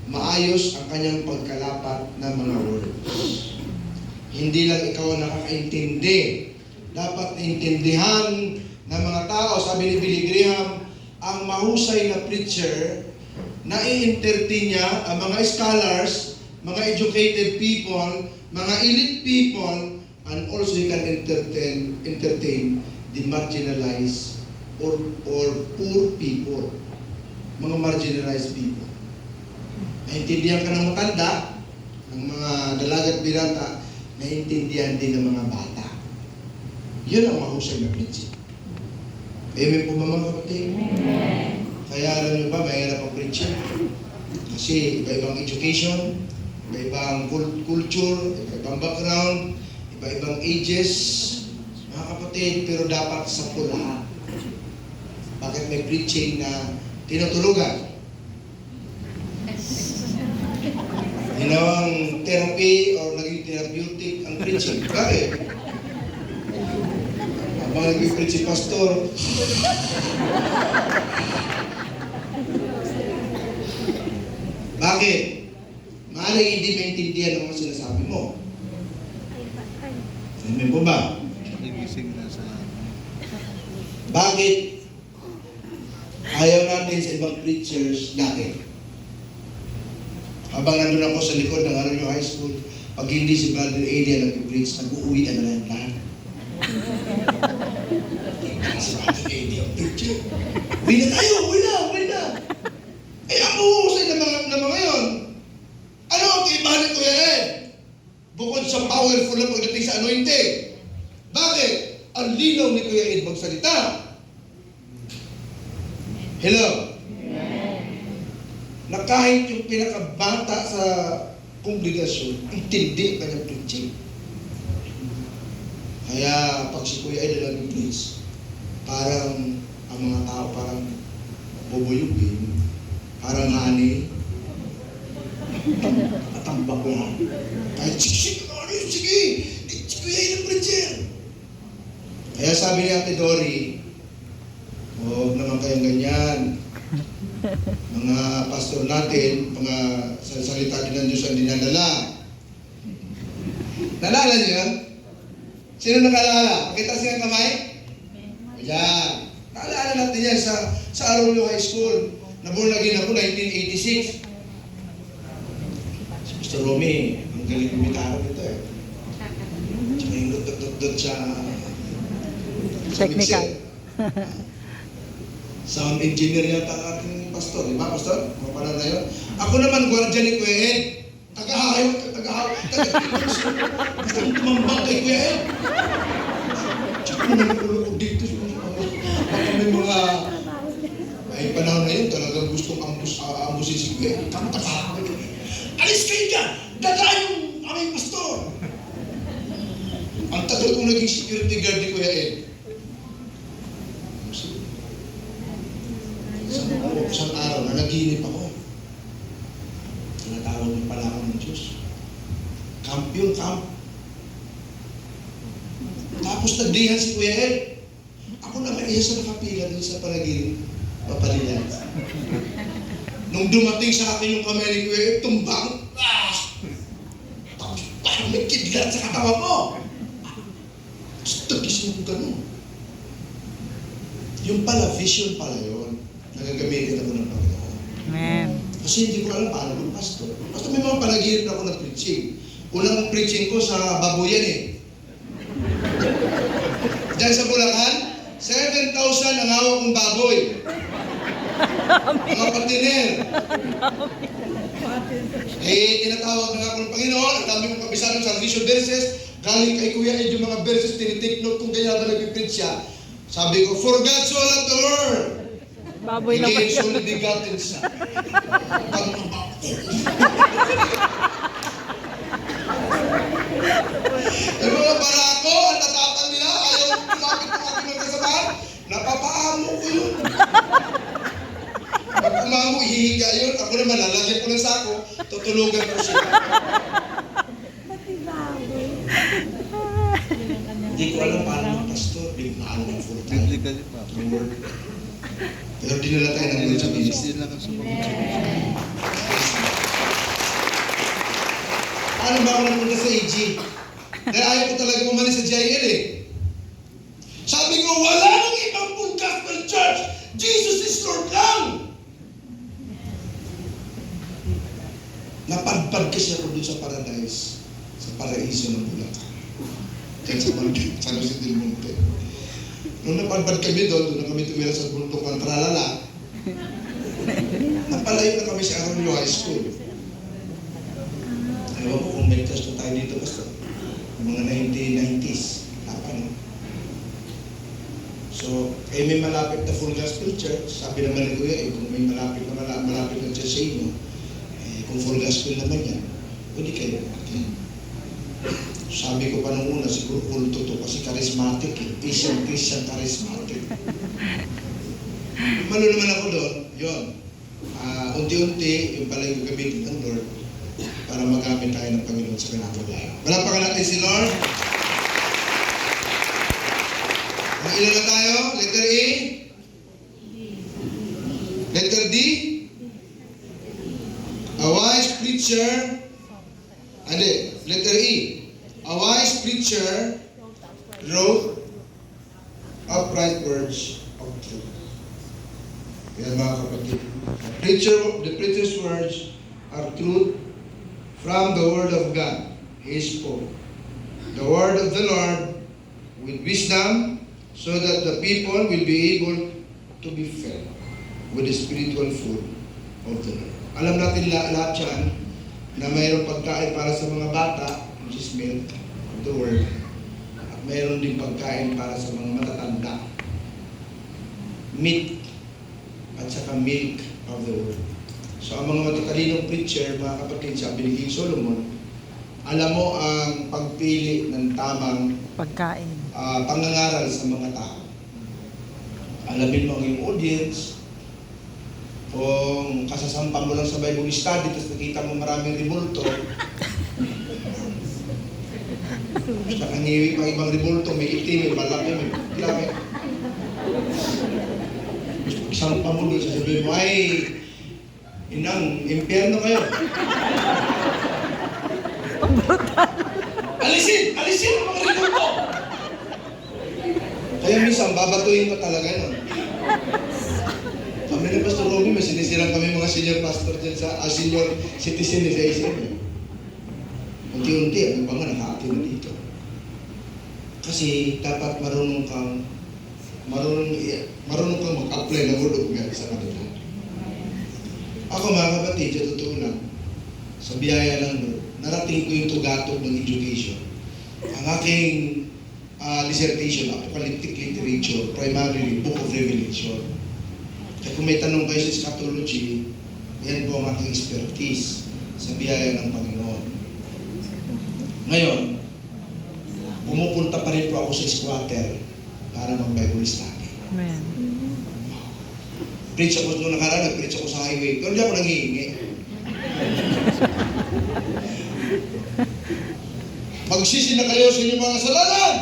maayos ang kanyang pagkalapat ng mga words. Hindi lang ikaw nakakaintindi. Dapat naintindihan ng mga tao. Sabi ni Billy Graham, ang mahusay na preacher, nai-entertain niya ang mga scholars, mga educated people, mga elite people, and also he can entertain the marginalized or poor people, mga marginalized people. Naintindihan ka ng matanda, ng mga dalagat binata, naintindihan din ng mga bata. Yun ang mahusay na preaching. Amen po ba mga kapatid? Kaya alam nyo ba, mahirap ang preaching. Kasi iba-ibang education, iba-ibang culture, iba-ibang background, iba-ibang ages, mga kapatid, pero dapat sa lahat. Bakit may preaching na tinutulugan? Ginawang therapy o naging therapeutic ang preaching. Bakit? Habang nag-preach si pastor, bakit Bakit? Maaaring hindi maintindihan ang mga sinasabi mo. Amen po ba? Nagising na sa Bakit ayaw natin sa ibang preachers dati? Habang nandun ako sa likod ng Arroyo High School, pag hindi si Brother Eddie ang nag-preach, nag-uwi na lang lahat. Si Brother Eddie ang preacher. Uwi na tayo, uwi na. Eh, ang uhusay ng mga yun. Ano ang kaibahan ni Kuya Ed? Bukod sa powerful na pagdating sa anointing. Bakit? Ang linaw ni Kuya Ed magsalita. Hello? Na kahit yung pinakabata sa kongregasyon, intindi kanyang preaching. Kaya pag si Kuya Ed lang preach, parang ang mga tao parang bubuyugin, parang hani, at ang bakla. Kahit sige, si Kuya Ed ang preacher. Kaya sabi ni Ate Dory, huwag naman kayong ganyan. Mga pastor natin, mga salita din ng Diyos ang dinadala. Nalala niyo yan? Sino nakalala? Pakita siya kamay? Ayan. Naalala natin yan sa Arroyo High School. Naborn again ako 1986. Si Mr. Romy, ang galing kumitaro nito eh. Tsaka yung dot sa Technical. Sound engineer yata ang ating pastor, di ba, pastor? Mga panahon na yun. Ako naman, guardian ni Kuya Ed. Tagahayot, tumambang kay Kuya Ed. Tsaka naman nagulog dito. Baka may mga... Ay, panahon na yun, talagang gustong ambusin si Kuya Ed. Kamu-takakawin kami. Alis kayo dyan! Dadaan yung aming pastor! Ang tagal kong naging security guard ni Kuya Ed. Isang araw na naginip ako. Tinatawag niyo pala ako ng Diyos. Camp yun, camp. Tapos nagdihan si Kuya Ed. Ako naman isa sa nakapila dun sa panaginip. Papalilan. Nung dumating sa akin yung kamay ni Kuya Ed, tumbang. Tapos parang may kidlat sa katawan ko. Tapos tagising ko ganun. Yung pala, vision pala yun. Nagagamitin ako ng Panginoon. Amen. Kasi hindi ko alam paano kung pastor. Basta may mga panaginip na ako ng preaching. Unang preaching ko sa Babuyan eh. Diyan sa Bulacan, 7,000 ang hawak kong baboy. Mga patiner. Eh, tinatawag na ako ng Panginoon. Ang dami kong kabisado sa Vision Verses. Galing kay Kuya Ed yung mga verses, tinitake note kung kaya ba nag-preach siya. Sabi ko, for God so loved the world. Baboy na ba Hindi yan? solid begotten siya. Yung mga barako, ang tatapang nila, ayaw kumapit ng aking mga kasamahan, napapaamo ko yun. Pag umamo, ihihiga yun. Ako naman, lalagyan ko ng sako, tutulugan ko siya. Hindi ko alam paano ng pastor, biglaan ng full time. Bibli kasi pa. Pero dinala tayo ng Lord sa ministry. Hindi lang ang sumagot. Paano ba ako napunta sa AG? Dahil ayaw ko talaga umalis sa GIL eh. Sabi ko, wala nang ibang full gospel church. Jesus is Lord lang. Napadpad kasi ako dun sa paradise. Sa paraiso ng Bulacan. Kaya sa San Jose del Monte. Nung napadpad kami doon na kami tumira sa bundok ng Tralala, napalayo na kami sa Arroyo High School. Ewan ko kung may crush na tayo dito basta. Mga 1990s. Lapan. So, may malapit na full gospel church. Sabi naman ni Kuya, kung may malapit na church sa inyo, kung full gospel naman yan, pwede kayo. Sabi ko pa nung una, siguro kulto to kasi charismatic eh. Asian Christian charismatic. Malo naman ako doon, yun. Unti-unti, yung pala yung gagamitin ng Lord para magamit tayo ng Panginoon sa kanapagaya. Malapakan natin si Lord. Ang ilan na tayo? Letter A? Letter D? A preacher, letter E. A wise preacher wrote upright words of truth. Yan mga kapatid. The preacher's words are truth from the word of God. He spoke the word of the Lord with wisdom so that the people will be able to be fed with the spiritual food of the Lord. Alam natin lahat yan na mayroong pagkain para sa mga bata, which is milk of the word, at mayroon din pagkain para sa mga matatanda, meat at saka milk of the word. So ang mga matatalinong preacher, mga kapatid, sabi ni King Solomon, alam mo ang pagpili ng tamang Pagkain. pangangaral sa mga tao. Alamin mo ang iyong audience. Kung kasasampa mo lang sa Bible study, tapos nakita mo maraming rebulto, basta nangiwi pa ibang rebulto, may itim, may malaki, may laki. Isang pamulo, sasabihin mo, ay, inang, impyerno kayo. Alisin ang mga rebulto! Kaya minsan, babatuhin ka talaga nun. Kami ni Pastor Robby, may sinisilang kami mga senior pastor dyan senior citizen sa ICM. Unti-unti, ang iba nga nakahati na dito. Kasi dapat marunong kang mag-apply ng word of God sa kanila. Ako mga kapatid, sa totoo lang, sa biyaya ng Lord, narating ko yung tugatog ng education. Ang aking dissertation, Apocalyptic Literature, primarily Book of Revelation. Kaya kung may tanong kayo sa eschatology, yan po ang aking expertise sa biyaya ng Panginoon. Ngayon, pumupunta pa rin po ako sa squatter para mag-Bible study. Amen. Preach ako nung nakaraan, nag-preach ako sa highway. Pero hindi ako nanghihingi. Magsisi na kayo sa inyong mga kasalanan!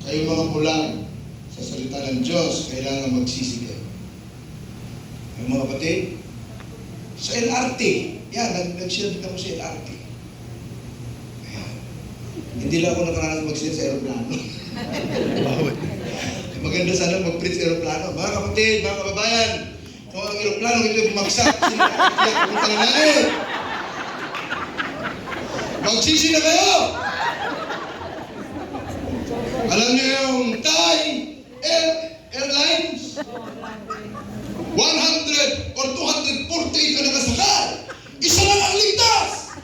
Kayong mga pulang sa salita ng Diyos, kailangan magsisi kayo. Ang mga kapatid, sa LRT, yan, nag-share din ako sa LRT. Ayan. Hindi lang ako nakaranas mag-share sa aeroplano. Maganda sana mag-preach sa aeroplano. Mga kapatid, mga kababayan, kung ang aeroplano hindi bumagsak, pumunta na natin. Magsisi na kayo! Alam niyo yung Thai Airlines? 100 or 248 ka nakasakal. Isa lang ang ligtas!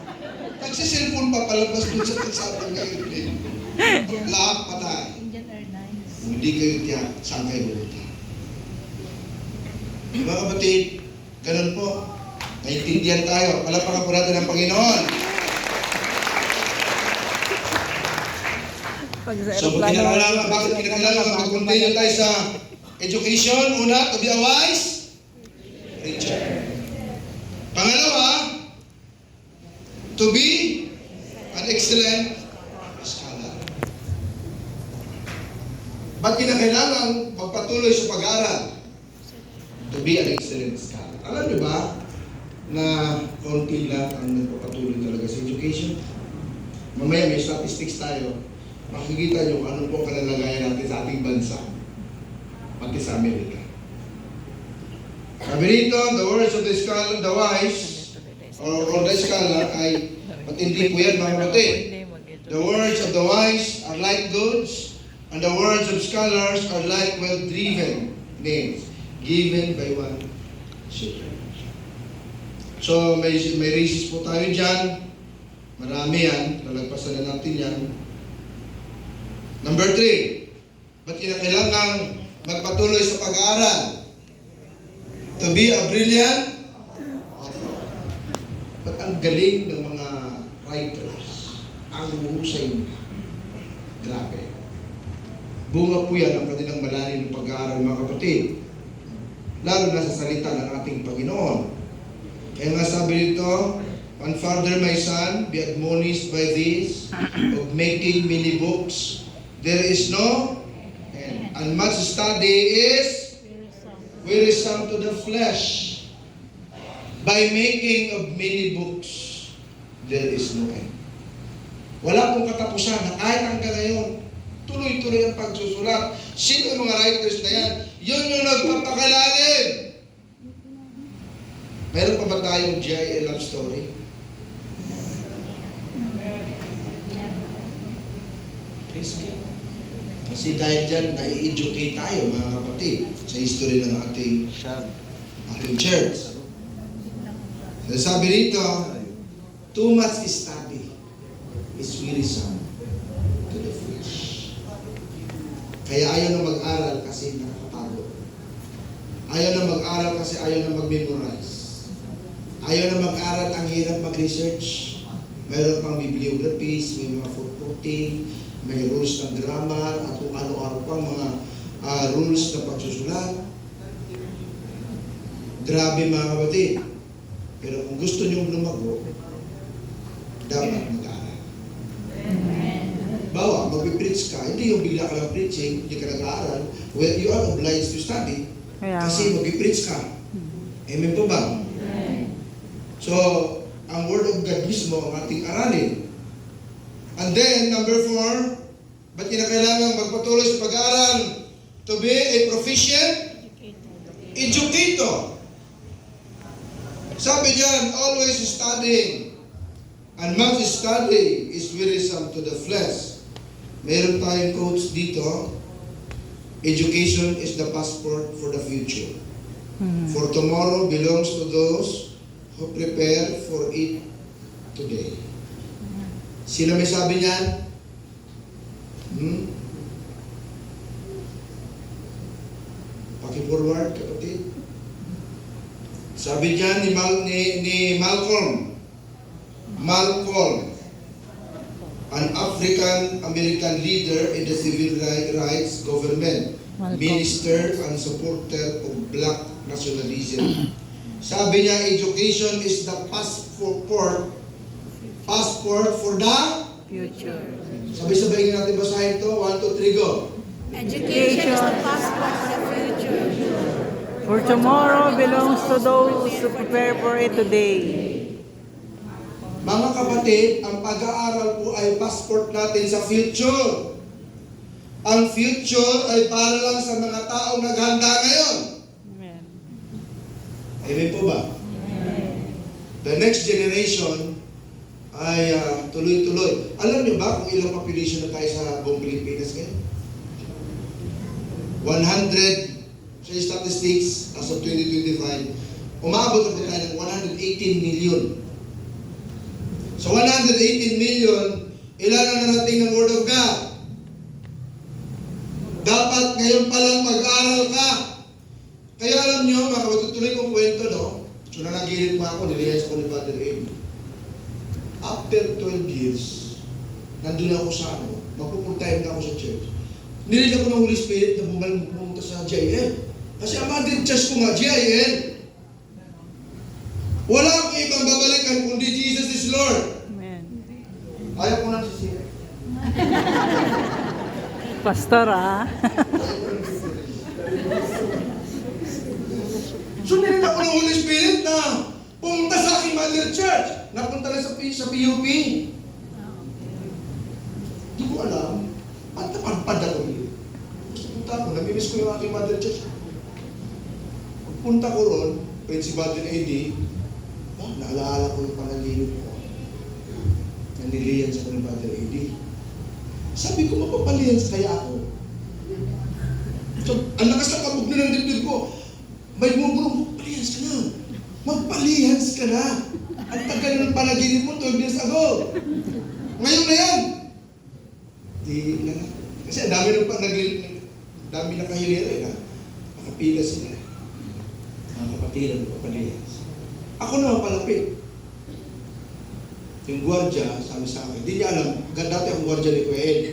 Nagsiselfone pa palabas doon sa pagsabang ng airplane. Lahat patay. Indian Airlines. Kung hindi kayo tiyak, saan kayo pumunta? Mga kapatid, ganun po. Naintindihan tayo. Palapakan po natin ang Panginoon. Pag sa So, aeroplano, bakit kinakailangan mag-continue tayo sa education? Una, to be a wise preacher. Pangalawa, to be an excellent scholar. Ba't kinakailangan magpatuloy sa pag-aaral? To be an excellent scholar. Alam niyo ba na konti lang ang nagpapatuloy talaga sa education? Mamaya may statistics tayo. Makikita niyo ano po ang kalalagayan natin sa ating bansa, pati sa Amerika. Sabi rito, the words of the scholar, the wise, or the scholar, ay patindi po yan mga kapatid. The words of the wise are like goods, and the words of scholars are like well-driven names, given by one shepherd. So may races po tayo dyan. Marami yan. Lalagpasan na natin yan. Number 3, ba't kinakailangang magpatuloy sa pag-aaral? To be a brilliant author. Ba't ang galing ng mga writers? Ang huhusay nila. Grabe. Bunga po yan ang kanilang malalim ng pag-aaral, mga kapatid. Lalo na sa salita ng ating Panginoon. Kaya nga sabi nito, "And further, my son, be admonished by this, of making many books. There is no end. And much study is wearisome to the flesh." By making of many books, there is no end. Wala pong katapusan na kahit hanggang ngayon, tuloy-tuloy ang pagsusulat. Sino yung mga writers na yan? Yun yung nagpapakalalim. Meron pa ba tayong GIL love story? Please, kasi dahil dyan, nai-educate tayo mga kapatid sa history ng ating church. So, sabi rito, too much study is wearisome to the flesh. Kaya ayaw na mag-aral kasi nakakapagod. Ayaw na mag-aral kasi ayaw na mag-memorize. Ayaw na mag-aral, ang hirap mag-research. Mayroon pang bibliographies, may mga footnoting, may rules ng grammar, at kung ano-ano pang mga rules na pagsusulat. Grabe mga kapatid. Pero kung gusto niyong lumago, dapat mag-aaral. Bawa, mag-preach ka, hindi yung bigla ka lang preaching, hindi ka nag-aaral. Well, you are obliged to study. Kasi mag-preach ka. Amen po ba? So, ang Word of God mismo ang ating aralin. And then, number 4, ba't kinakailangan magpatuloy sa pag-aaral? To be a proficient educator. Sabi diyan, always studying. And much studying is wearisome to the flesh. Meron tayong quotes dito. Education is the passport for the future. For tomorrow belongs to those who prepare for it today. Sino may sabi niyan? Paki-forward, kapatid. Sabi diyan ni Malcolm, an African-American leader in the civil rights government, minister and supporter of black nationalism. Sabi niya, education is the passport for the Future. Sabay-sabay natin basahin ito. 1, 2, 3, go. Education is the passport for the future. For tomorrow belongs to those who prepare for it today. Mga kapatid, ang pag-aaral po ay passport natin sa future. Ang future ay para lang sa mga taong naghanda ngayon. Amen. Amen po ba? The next generation ay tuloy-tuloy. Alam niyo ba kung ilang population na tayo sa buong Pilipinas ngayon? 100 sa statistics as of 2025, umabot na po tayo ng 118 million. So 118 million, ilan ang narating ng Word of God? Dapat ngayon pa lang mag-aral ka. Kaya alam niyo, mga kapatutuloy kong kwento, no? So nanagilid mo ako, niliyas ko ni Father Abe. After 12 years, nandun ako sa magpupuntahin na ako sa church. Nilid ako ng Holy Spirit na pumunta sa GIL. Kasi ang mother church ko nga, GIL. Wala akong ibang babalikan kundi Jesus is Lord. Amen. Ayaw ko na sisira. Pastor, ah. So nilid ako ng Holy Spirit na pumunta sa aking mother church. Napunta na sa PUP. Hindi ko alam. Ba't napadpad ako yun? Gusto punta ako. Namimiss ko yung aking mother church. Pagpunta ko ron, pwede si Father Eddie, naalaala ko yung panalino ko. Naniliyan sa kong Father Eddie. Sabi ko, mapapalihan kaya ako. So, ang lakas ng kabog na ng dibdib ko. May bumubulong, magpalihans ka na. Magpalihans ka na. Ang tagal ng panaginip mo, 12 years ago. Ngayon na yan. Di na. Kasi ang dami na kahilera na. Nakapila sila. Mga kapatiran ko, palihans. Ako naman palapit. Yung gwardiya, sabi sa akin, hindi niya alam, dati akong gwardiya ni Kuya Ed.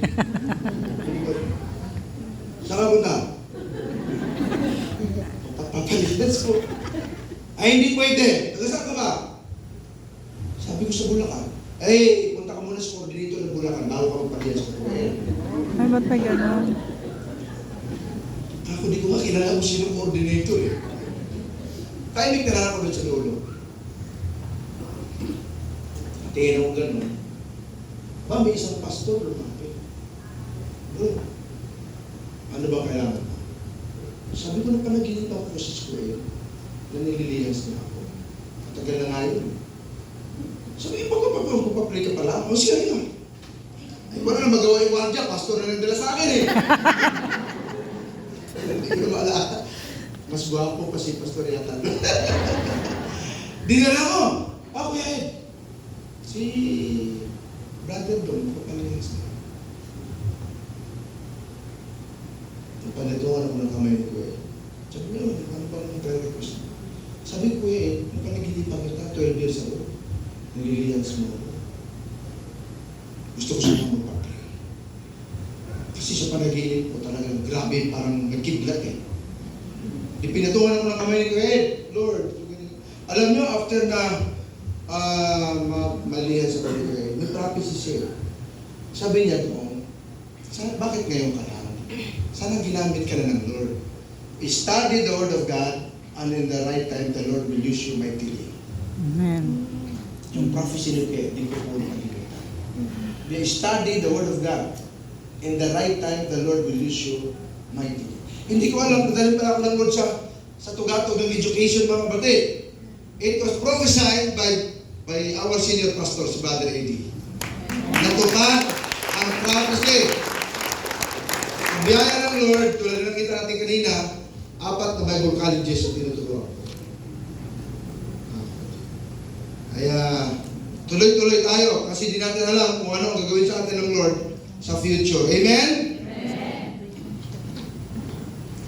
Saan ka punta? Papalihans ko. Ay, hindi pwede. Saan ka ba? Sabi ko sa Bulacan. Eh, punta ka muna sa coordinator ng Bulacan. Bago ka magpalihans ko. Ay, ba't may gano'n? Ako di ko nga kilala kung sino coordinator eh. Timing na lang ako doon sa lolo. terong gano'n. Ba, may isang pastor lumapit. Bro, ano ba kailangan mo? Sabi ko na panaginip ako sa square na nililiyas na ako. Matagal na nga yun. Sabi ko, magpapapray ka pala. O siya yun. Ay, wala na magawa yung wardya. Pastor na nagdala sa akin eh. Hindi ko maalala. Mas gwapo pa si Pastor yata. Dinala ko. Ako yan. Si brother doon, kapalingis na. Panatungan ako ng kamay ni Kuya. Sabi ko, ano ba naman request? Sabi ko, Kuya, nung panagilipan kita, 12 years ago, nililiyans mo ako. Gusto ko siya magpapray. Kasi sa panaginip ko talagang grabe, parang nagkidlat eh. Ipinatungan ako ng kamay ni Kuya, Lord, alam nyo, after na malihan sa kamay ni Kuya, may prophecy siya. Sabi niya doon, bakit ngayon ka lang? Sana ginamit ka na ng Lord. Study the Word of God, and in the right time, the Lord will use you mightily. Amen. Yung prophecy ni Kuya, di ko po nakikita. You study the Word of God. In the right time, the Lord will use you mightily. Hindi ko alam, dahil pala ako ng Lord sa tugatog ng education, mga kapatid. It was prophesied by our senior pastor, si Brother Eddie. Natupad ang prophecy. Ang biyaya ng Lord, tulad ng kita natin kanina, 4 na Bible colleges ang tinuturuan. Kaya, tuloy-tuloy tayo kasi di natin alam kung ano ang gagawin sa atin ng Lord sa future. Amen? Amen.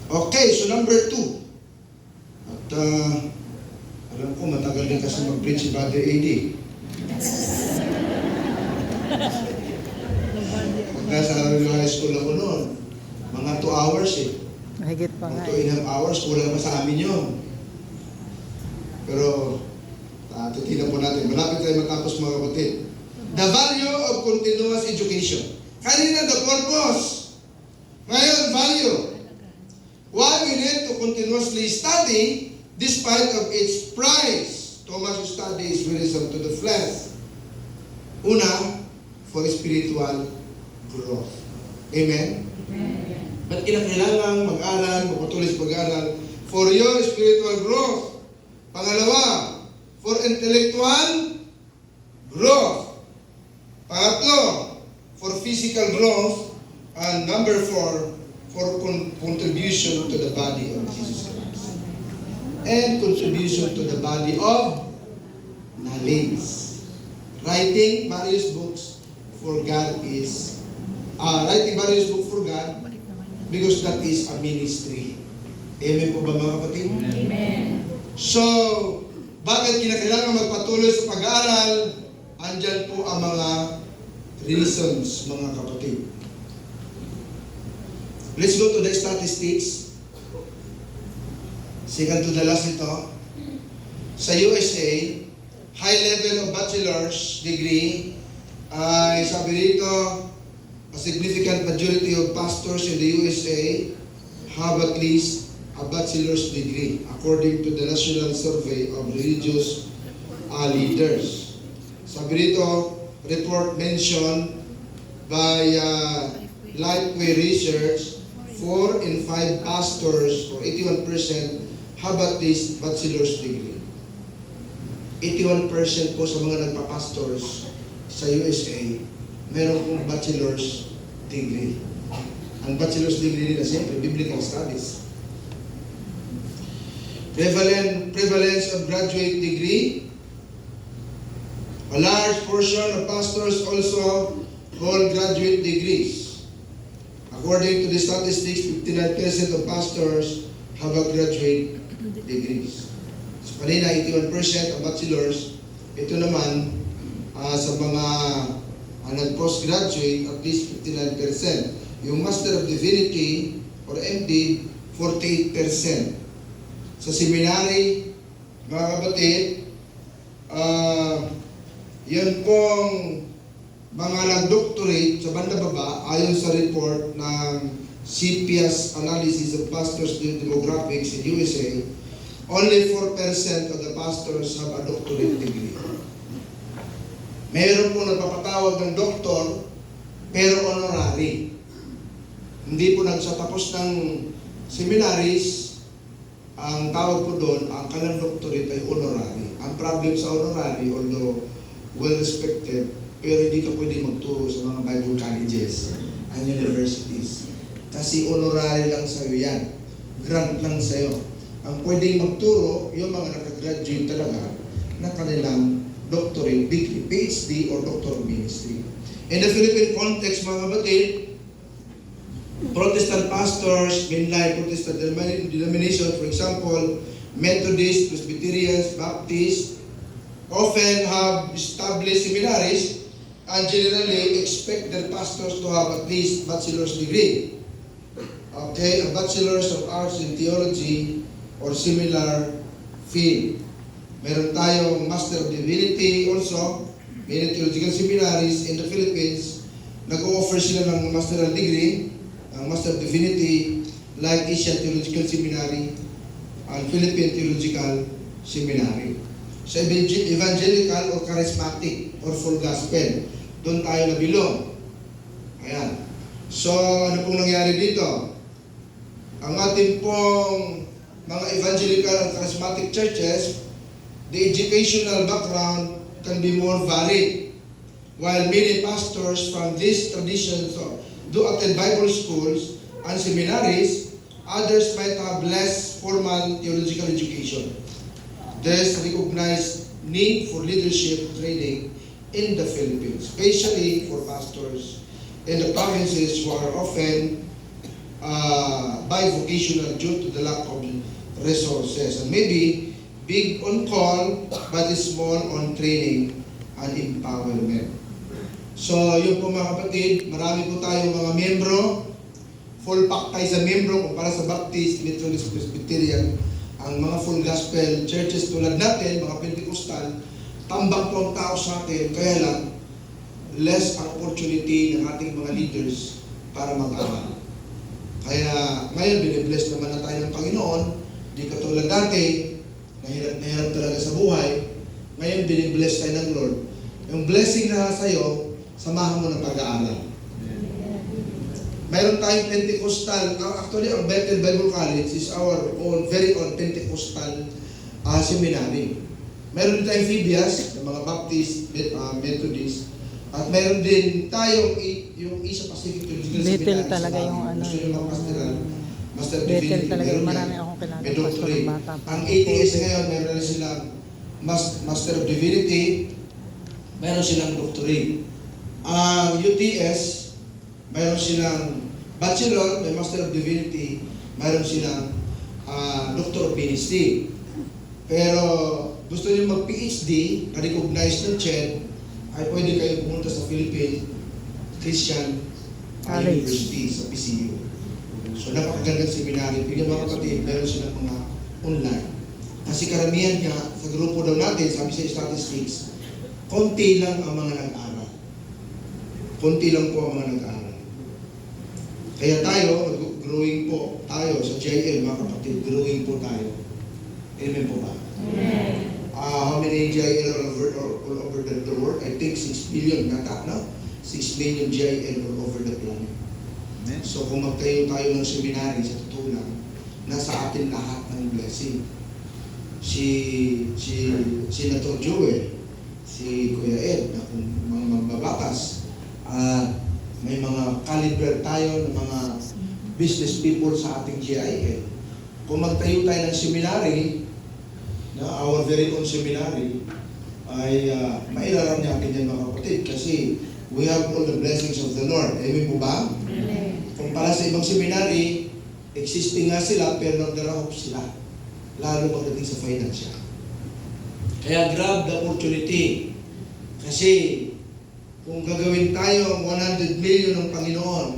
Okay, so number 2. At alam ko, matagal din kasi mag-preach si Brother A.D. Nasa high school ako noon, mga 2 hours eh. Mahigit pa nga. 2.5 hours, kulang pa sa amin yun. Pero, titinan po natin. Malapit tayo matapos mga kapatid. The value of continuous education. Kanina, the purpose. Ngayon, value. Why we need to continuously study despite of its price. Too much study is wearisome to the flesh. Una, for spiritual growth. Amen? Amen. Ba't kinakailangan mag-aral, magpatuloy sa pag-aral? For your spiritual growth. Pangalawa, for intellectual growth. Pangatlo, for physical growth. And number 4, for contribution to the body of Jesus Christ. And contribution to the body of knowledge. Writing various books for God is, writing various books for God because that is a ministry. Amen po ba mga kapatid? Amen. So, bakit kinakailangan magpatuloy sa pag-aaral? Andyan po ang mga reasons, mga kapatid. Let's go to the statistics. Second to the last ito. Sa USA, high level of bachelor's degree ay sabi dito, a significant majority of pastors in the USA have at least a bachelor's degree, according to the National Survey of Religious Leaders. Sabi dito, report mentioned by Lifeway Research, 4 in 5 pastors, or 81%, have at least bachelor's degree. 81% po sa mga nagpa-pastors sa USA, meron pong bachelor's degree. Ang bachelor's degree nila, siyempre, biblical studies. Prevalence of graduate degree. A large portion of pastors also hold graduate degrees. According to the statistics, 59% of pastors have a graduate degrees. So, kanina, 81% of bachelors. Ito naman, sa mga nag-postgraduate, at least 59%. Yung Master of Divinity or MD, 48%. Sa seminary, mga kapatid, yan pong mga nag-doctorate sa banda baba, ayon sa report ng CPS Analysis of Pastors Demographics in USA, only 4% of the pastors have a doctorate degree. Mayroon po nagpapatawag ng doktor, pero honorary. Hindi po nagsatapos ng seminaries, ang tawag po doon, ang kanilang doctorate ay honorary. Ang problem sa honorary, although well-respected, pero hindi ka pwede magturo sa mga Bible colleges and universities. Kasi honorary lang sa'yo yan. Grant lang sa'yo. Ang pwedeng magturo, yung mga nakagraduate talaga na kanilang doctorate, degree, PhD, or Doctor of Ministry. In the Philippine context, mga kapatid, Protestant pastors, mainline Protestant denomination, for example, Methodist, Presbyterians, Baptists, often have established seminaries and generally expect their pastors to have at least bachelor's degree. Okay, a bachelor's of arts in theology or similar field. Meron tayong Master of Divinity also, many theological seminaries in the Philippines, nag-o-offer sila ng Master of Degree, ang Master of Divinity, like Asian Theological Seminary, and Philippine Theological Seminary. Sa evangelical or charismatic or full gospel, doon tayo nabilong. Ayan. So, ano pong nangyari dito? Ang ating pong mga evangelical and charismatic churches, the educational background can be more varied. While many pastors from these traditions do attend Bible schools and seminaries, others might have less formal theological education. There's recognized need for leadership training in the Philippines, especially for pastors in the provinces who are often bivocational due to the lack of resources. And maybe big on call, but small on training and empowerment. So, yun po mga kapatid, marami po tayong mga membro, full pack tayo sa membro kumpara sa Baptist, Methodist, Presbyterian, ang mga full gospel churches tulad natin, mga Pentecostal, tambak po ang tao sa atin, kaya lang, less ang opportunity ng ating mga leaders para mag-aral. Kaya ngayon, binibless naman na tayo ng Panginoon, di katulad dati, na hirap talaga sa buhay, ngayon binibless tayo ng Lord. Yung blessing na sa'yo, samahan mo ng pag-aaral. Mayroon tayong Pentecostal, actually ang Bethel Bible College is our own, very own Pentecostal seminary. Meron din tayong Phoebias, ng mga Baptist, Methodist, at meron din tayong yung Asia Pacific Theological Seminary. Bethel talaga yung ano, Master Bethel Divinity, talaga meron yung marami yan. akong kilala. May doctorate. Ang ATS ngayon, meron na silang Master of Divinity, meron silang doctorate. Ang UTS, meron silang Bachelor, may Master of Divinity, meron silang Doctor of Ministry. Pero gusto niyo mag-PhD, na-recognize ng CHED, ay pwede kayo pumunta sa Philippine Christian University, sa PCU. So napakagandang seminary. Pili mga kapatid, meron silang mga online. Kasi karamihan niya, sa grupo daw natin, sabi sa statistics, konti lang ang mga nag-aral. Konti lang po ang mga nag-aral. Kaya tayo, growing po tayo sa JL, mga kapatid, growing po tayo. Amen po ba? Amen. How many JL all over the world? I think 6 billion nata, no? 6 million JL all over the planet. Amen. So kung magtayo tayo ng seminary, sa totoo lang, nasa atin lahat ng blessing. Si Senator Joel, si Kuya Ed, na kung mga magbabakas, may mga caliber tayo ng mga business people sa ating GIL. Kung magtayo tayo ng seminary, na our very own seminary, ay mailaram natin yan mga kapatid kasi we have all the blessings of the Lord. Amen po ba? Amen. Kung para sa ibang seminary, existing nga sila pero nagdarahop sila. Lalo pagdating sa financial. Kaya grab the opportunity. Kasi kung gagawin tayo ang 100 million ng Panginoon,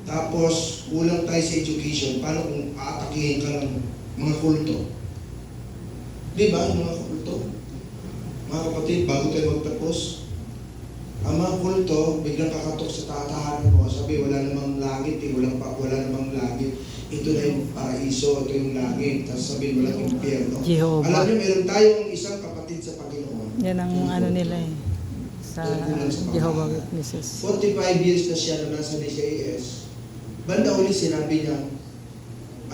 tapos kulang tayo sa education, paano kung aatakihin ka ng mga kulto? Di ba, mga kulto? Mga kapatid, bago tayo magtapos, ang mga kulto, biglang kakatok sa tatahanan mo, sabi, wala namang langit, wala namang langit. Ito na yung paraiso, ito yung langit. Tapos sabi, walang impyerno. Jehovah. Alam niyo, meron tayong isang kapatid sa Panginoon. Yan ang ano nila eh. sa Kulang sa Jehovah pag-aaral. Witnesses. 45 years na siya na nasa DCAS. Banda uli sinabi niya,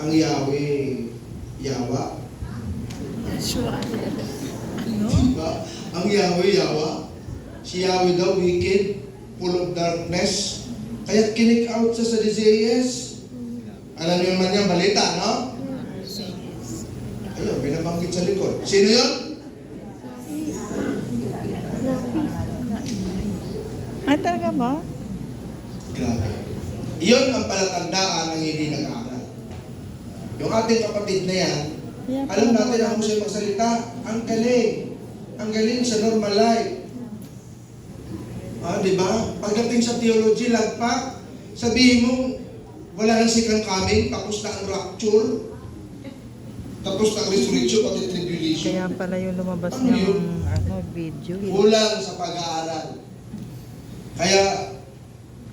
ang Yahweh, Yawa. Sure. Diba? Ang Yahweh, Yawa. Si Yahweh daw, wicked, full of darkness. Kaya kinik out siya sa DCAS. Alam niyo naman yan, balita, no? Ayun, binabanggit sa likod. Sino yun? Ay, talaga ba? Grabe. Iyon ang palatandaan ng hindi nag-aaral. Yung ating kapatid na yan, Yeah, alam natin ang siya magsalita. Ang galing. Ang galing sa normal life. Di ba? Pagdating sa theology, lagpak, sabihin mo, wala nang second coming, tapos na ang rapture, tapos na ang resurrection, pati tribulation. Kaya pala yung lumabas Ano yun? ng video. Kulang sa pag-aaral. Kaya,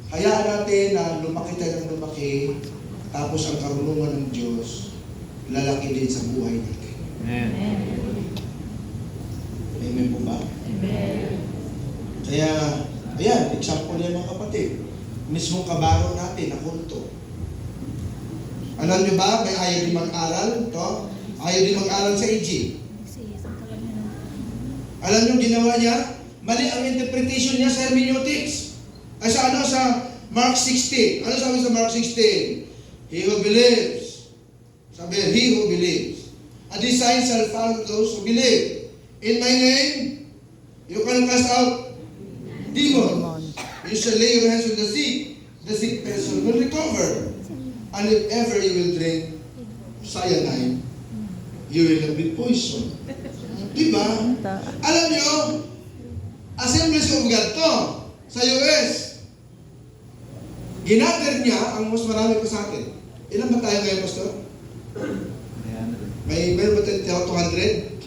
hayaan natin na lumaki tayo ng lumaki, tapos ang karunungan ng Diyos, lalaki din sa buhay natin. Amen po ba? Kaya, ayan, example yan mga kapatid. Mismong kabaro natin, na kulto. Alam niyo ba, may ayaw din mag-aral, to? Ayaw din mag-aral sa AG. Alam niyo, ginawa niya, mali ang interpretation niya sa hermeneutics. Ay sa ano, sa Mark 16. Ano sabi sa Mark 16? He who believes. Sabi, he who believes. And these signs shall follow those who believe. In my name, you can cast out demon. You shall lay your hands on the sick person will recover. And if ever you will drink cyanide, you will not be poisoned. Diba? Alam nyo, Assemblies of God to, sa US. Ginather niya ang mas marami pa sa atin. Ilan ba tayo ngayon, Pastor? Meron ba tayo 200?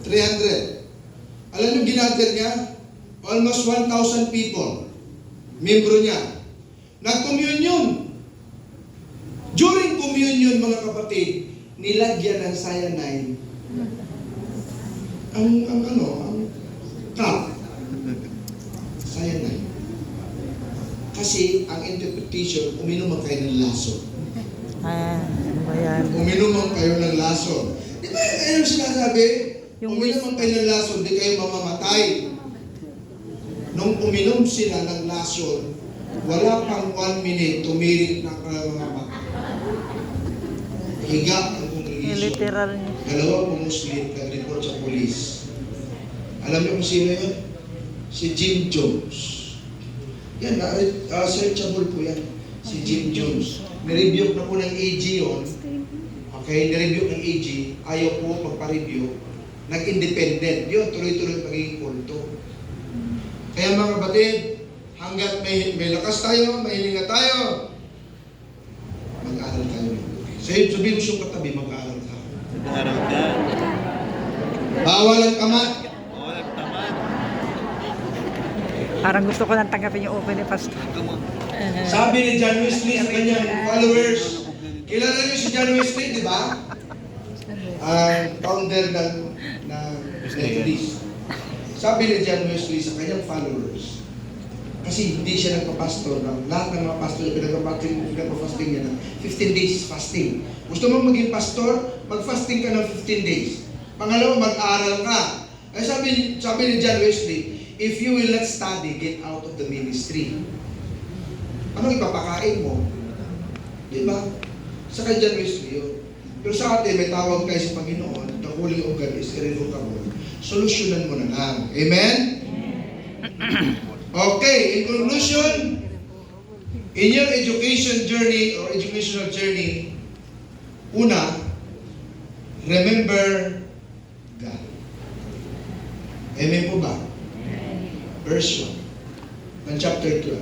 300. Alam nyo, ginather niya, almost 1,000 people. Membro niya. Nag-communion. During communion, mga kapatid, nilagyan ng cyanide ang cup. Cyanide. Kasi ang interpretation, uminom kayo ng lason. Ano ba yan? Uminom kayo ng lason. Di ba yung sinasabi? Yung Uminom kayo ng lason, di kayo mamamatay. Nung uminom sila ng lason, wala pang 1 minute, tumirik na mga mata. Higa ang congregation. Literal niya. Dalawa pumuslit, nag-report sa polis. Alam niyo kung sino yun? Si Jim Jones. Yan, searchable po yan. Si Jim Jones. Nirebuke na po ng AG yun. Okay, nirebuke ng AG. Ayaw po magpa-review. Nag-independent. Yun, tuloy-tuloy pagiging kulto. Kaya mga kapatid, hanggat may lakas tayo, may hininga tayo, mag-aaral tayo. Sabihin mo siyang katabi, mag-aaral ka. Nag-aaral ka. Bawal ang kamat. Oo, nagtamad. Parang gusto ko lang tanggapin yung open ni Pastor. Sabi ni John Wesley sa kanyang followers, kilala niyo si John Wesley, di ba? Ang founder ng Methodist. Sabi ni John Wesley sa kanyang followers, kasi hindi siya nagpa-pastor ng lahat ng mga pastor na pinagpa-fasting niya ng 15 days fasting. Gusto mo maging pastor, mag-fasting ka ng 15 days. Pangalawa, mag-aral ka. Ay sabi ni John Wesley, if you will not study, get out of the ministry. Anong ipapakain mo? Di ba? Sa kay John Wesley yun. Pero sa atin, may tawag tayo sa Panginoon, the calling of God is irrevocable. Solusyonan mo na lang. Amen? Okay, in conclusion, in your education journey or educational journey, una, remember God. Amen po ba? Verse 1 ng chapter 12.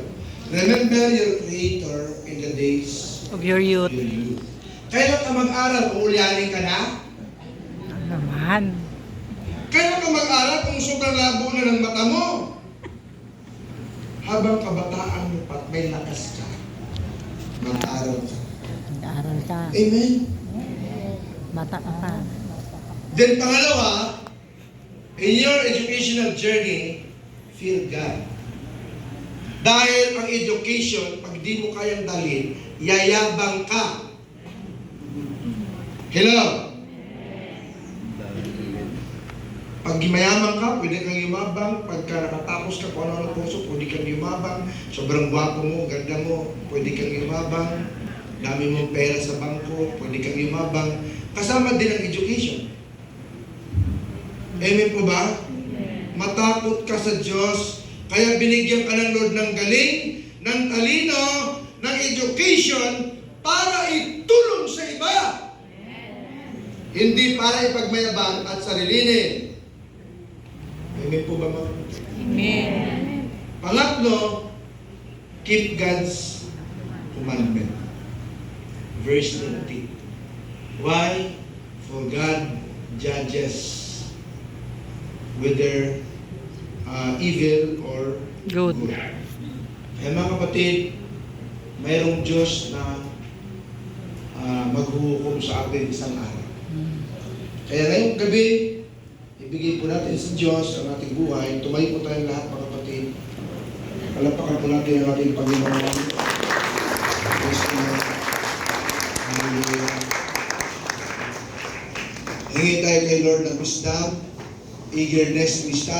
Remember your Creator in the days Of your youth. of your youth. Kailan ka mag-aral kung ulyanin ka na? Ano naman? Kailan ka mag-aral kung sobrang labo na ng mata mo? Habang kabataan mo pat may lakas ka, mag-aral ka. Nag-aaral ka. Amen? Bata ka pa. Then pangalawa, in your educational journey, fear God. Dahil ang education, pag di mo kayang dalhin, yayabang ka. Hello? Pag mayaman ka, pwede kang yumabang. Pagka nakatapos ka kung ano-ano kurso, pwede kang yumabang. Sobrang gwapo mo, ganda mo, pwede kang yumabang. Dami mong pera sa bangko, pwede kang yumabang. Kasama din ang education. Amen po ba? Matakot ka sa Diyos, kaya binigyan ka ng Lord ng galing, ng talino, ng education, para itulong sa iba. Hindi para ipagmayabang at sarilinin. Amen po ba, ma'am? Amen. Pangatlo, keep God's commandment. Verse 20. Why? For God judges whether evil or Good. Kaya mga kapatid, mayroong Diyos na maghuhukom sa atin isang araw. Kaya ngayong gabi, ibigay po natin sa Diyos ang ating buhay. Tumayo po tayong lahat mga kapatid. Palapakan po natin ang ating Panginoon. Praise the Lord. Hallelujah. Hingi tayo kay Lord ng wisdom, eagerness to study.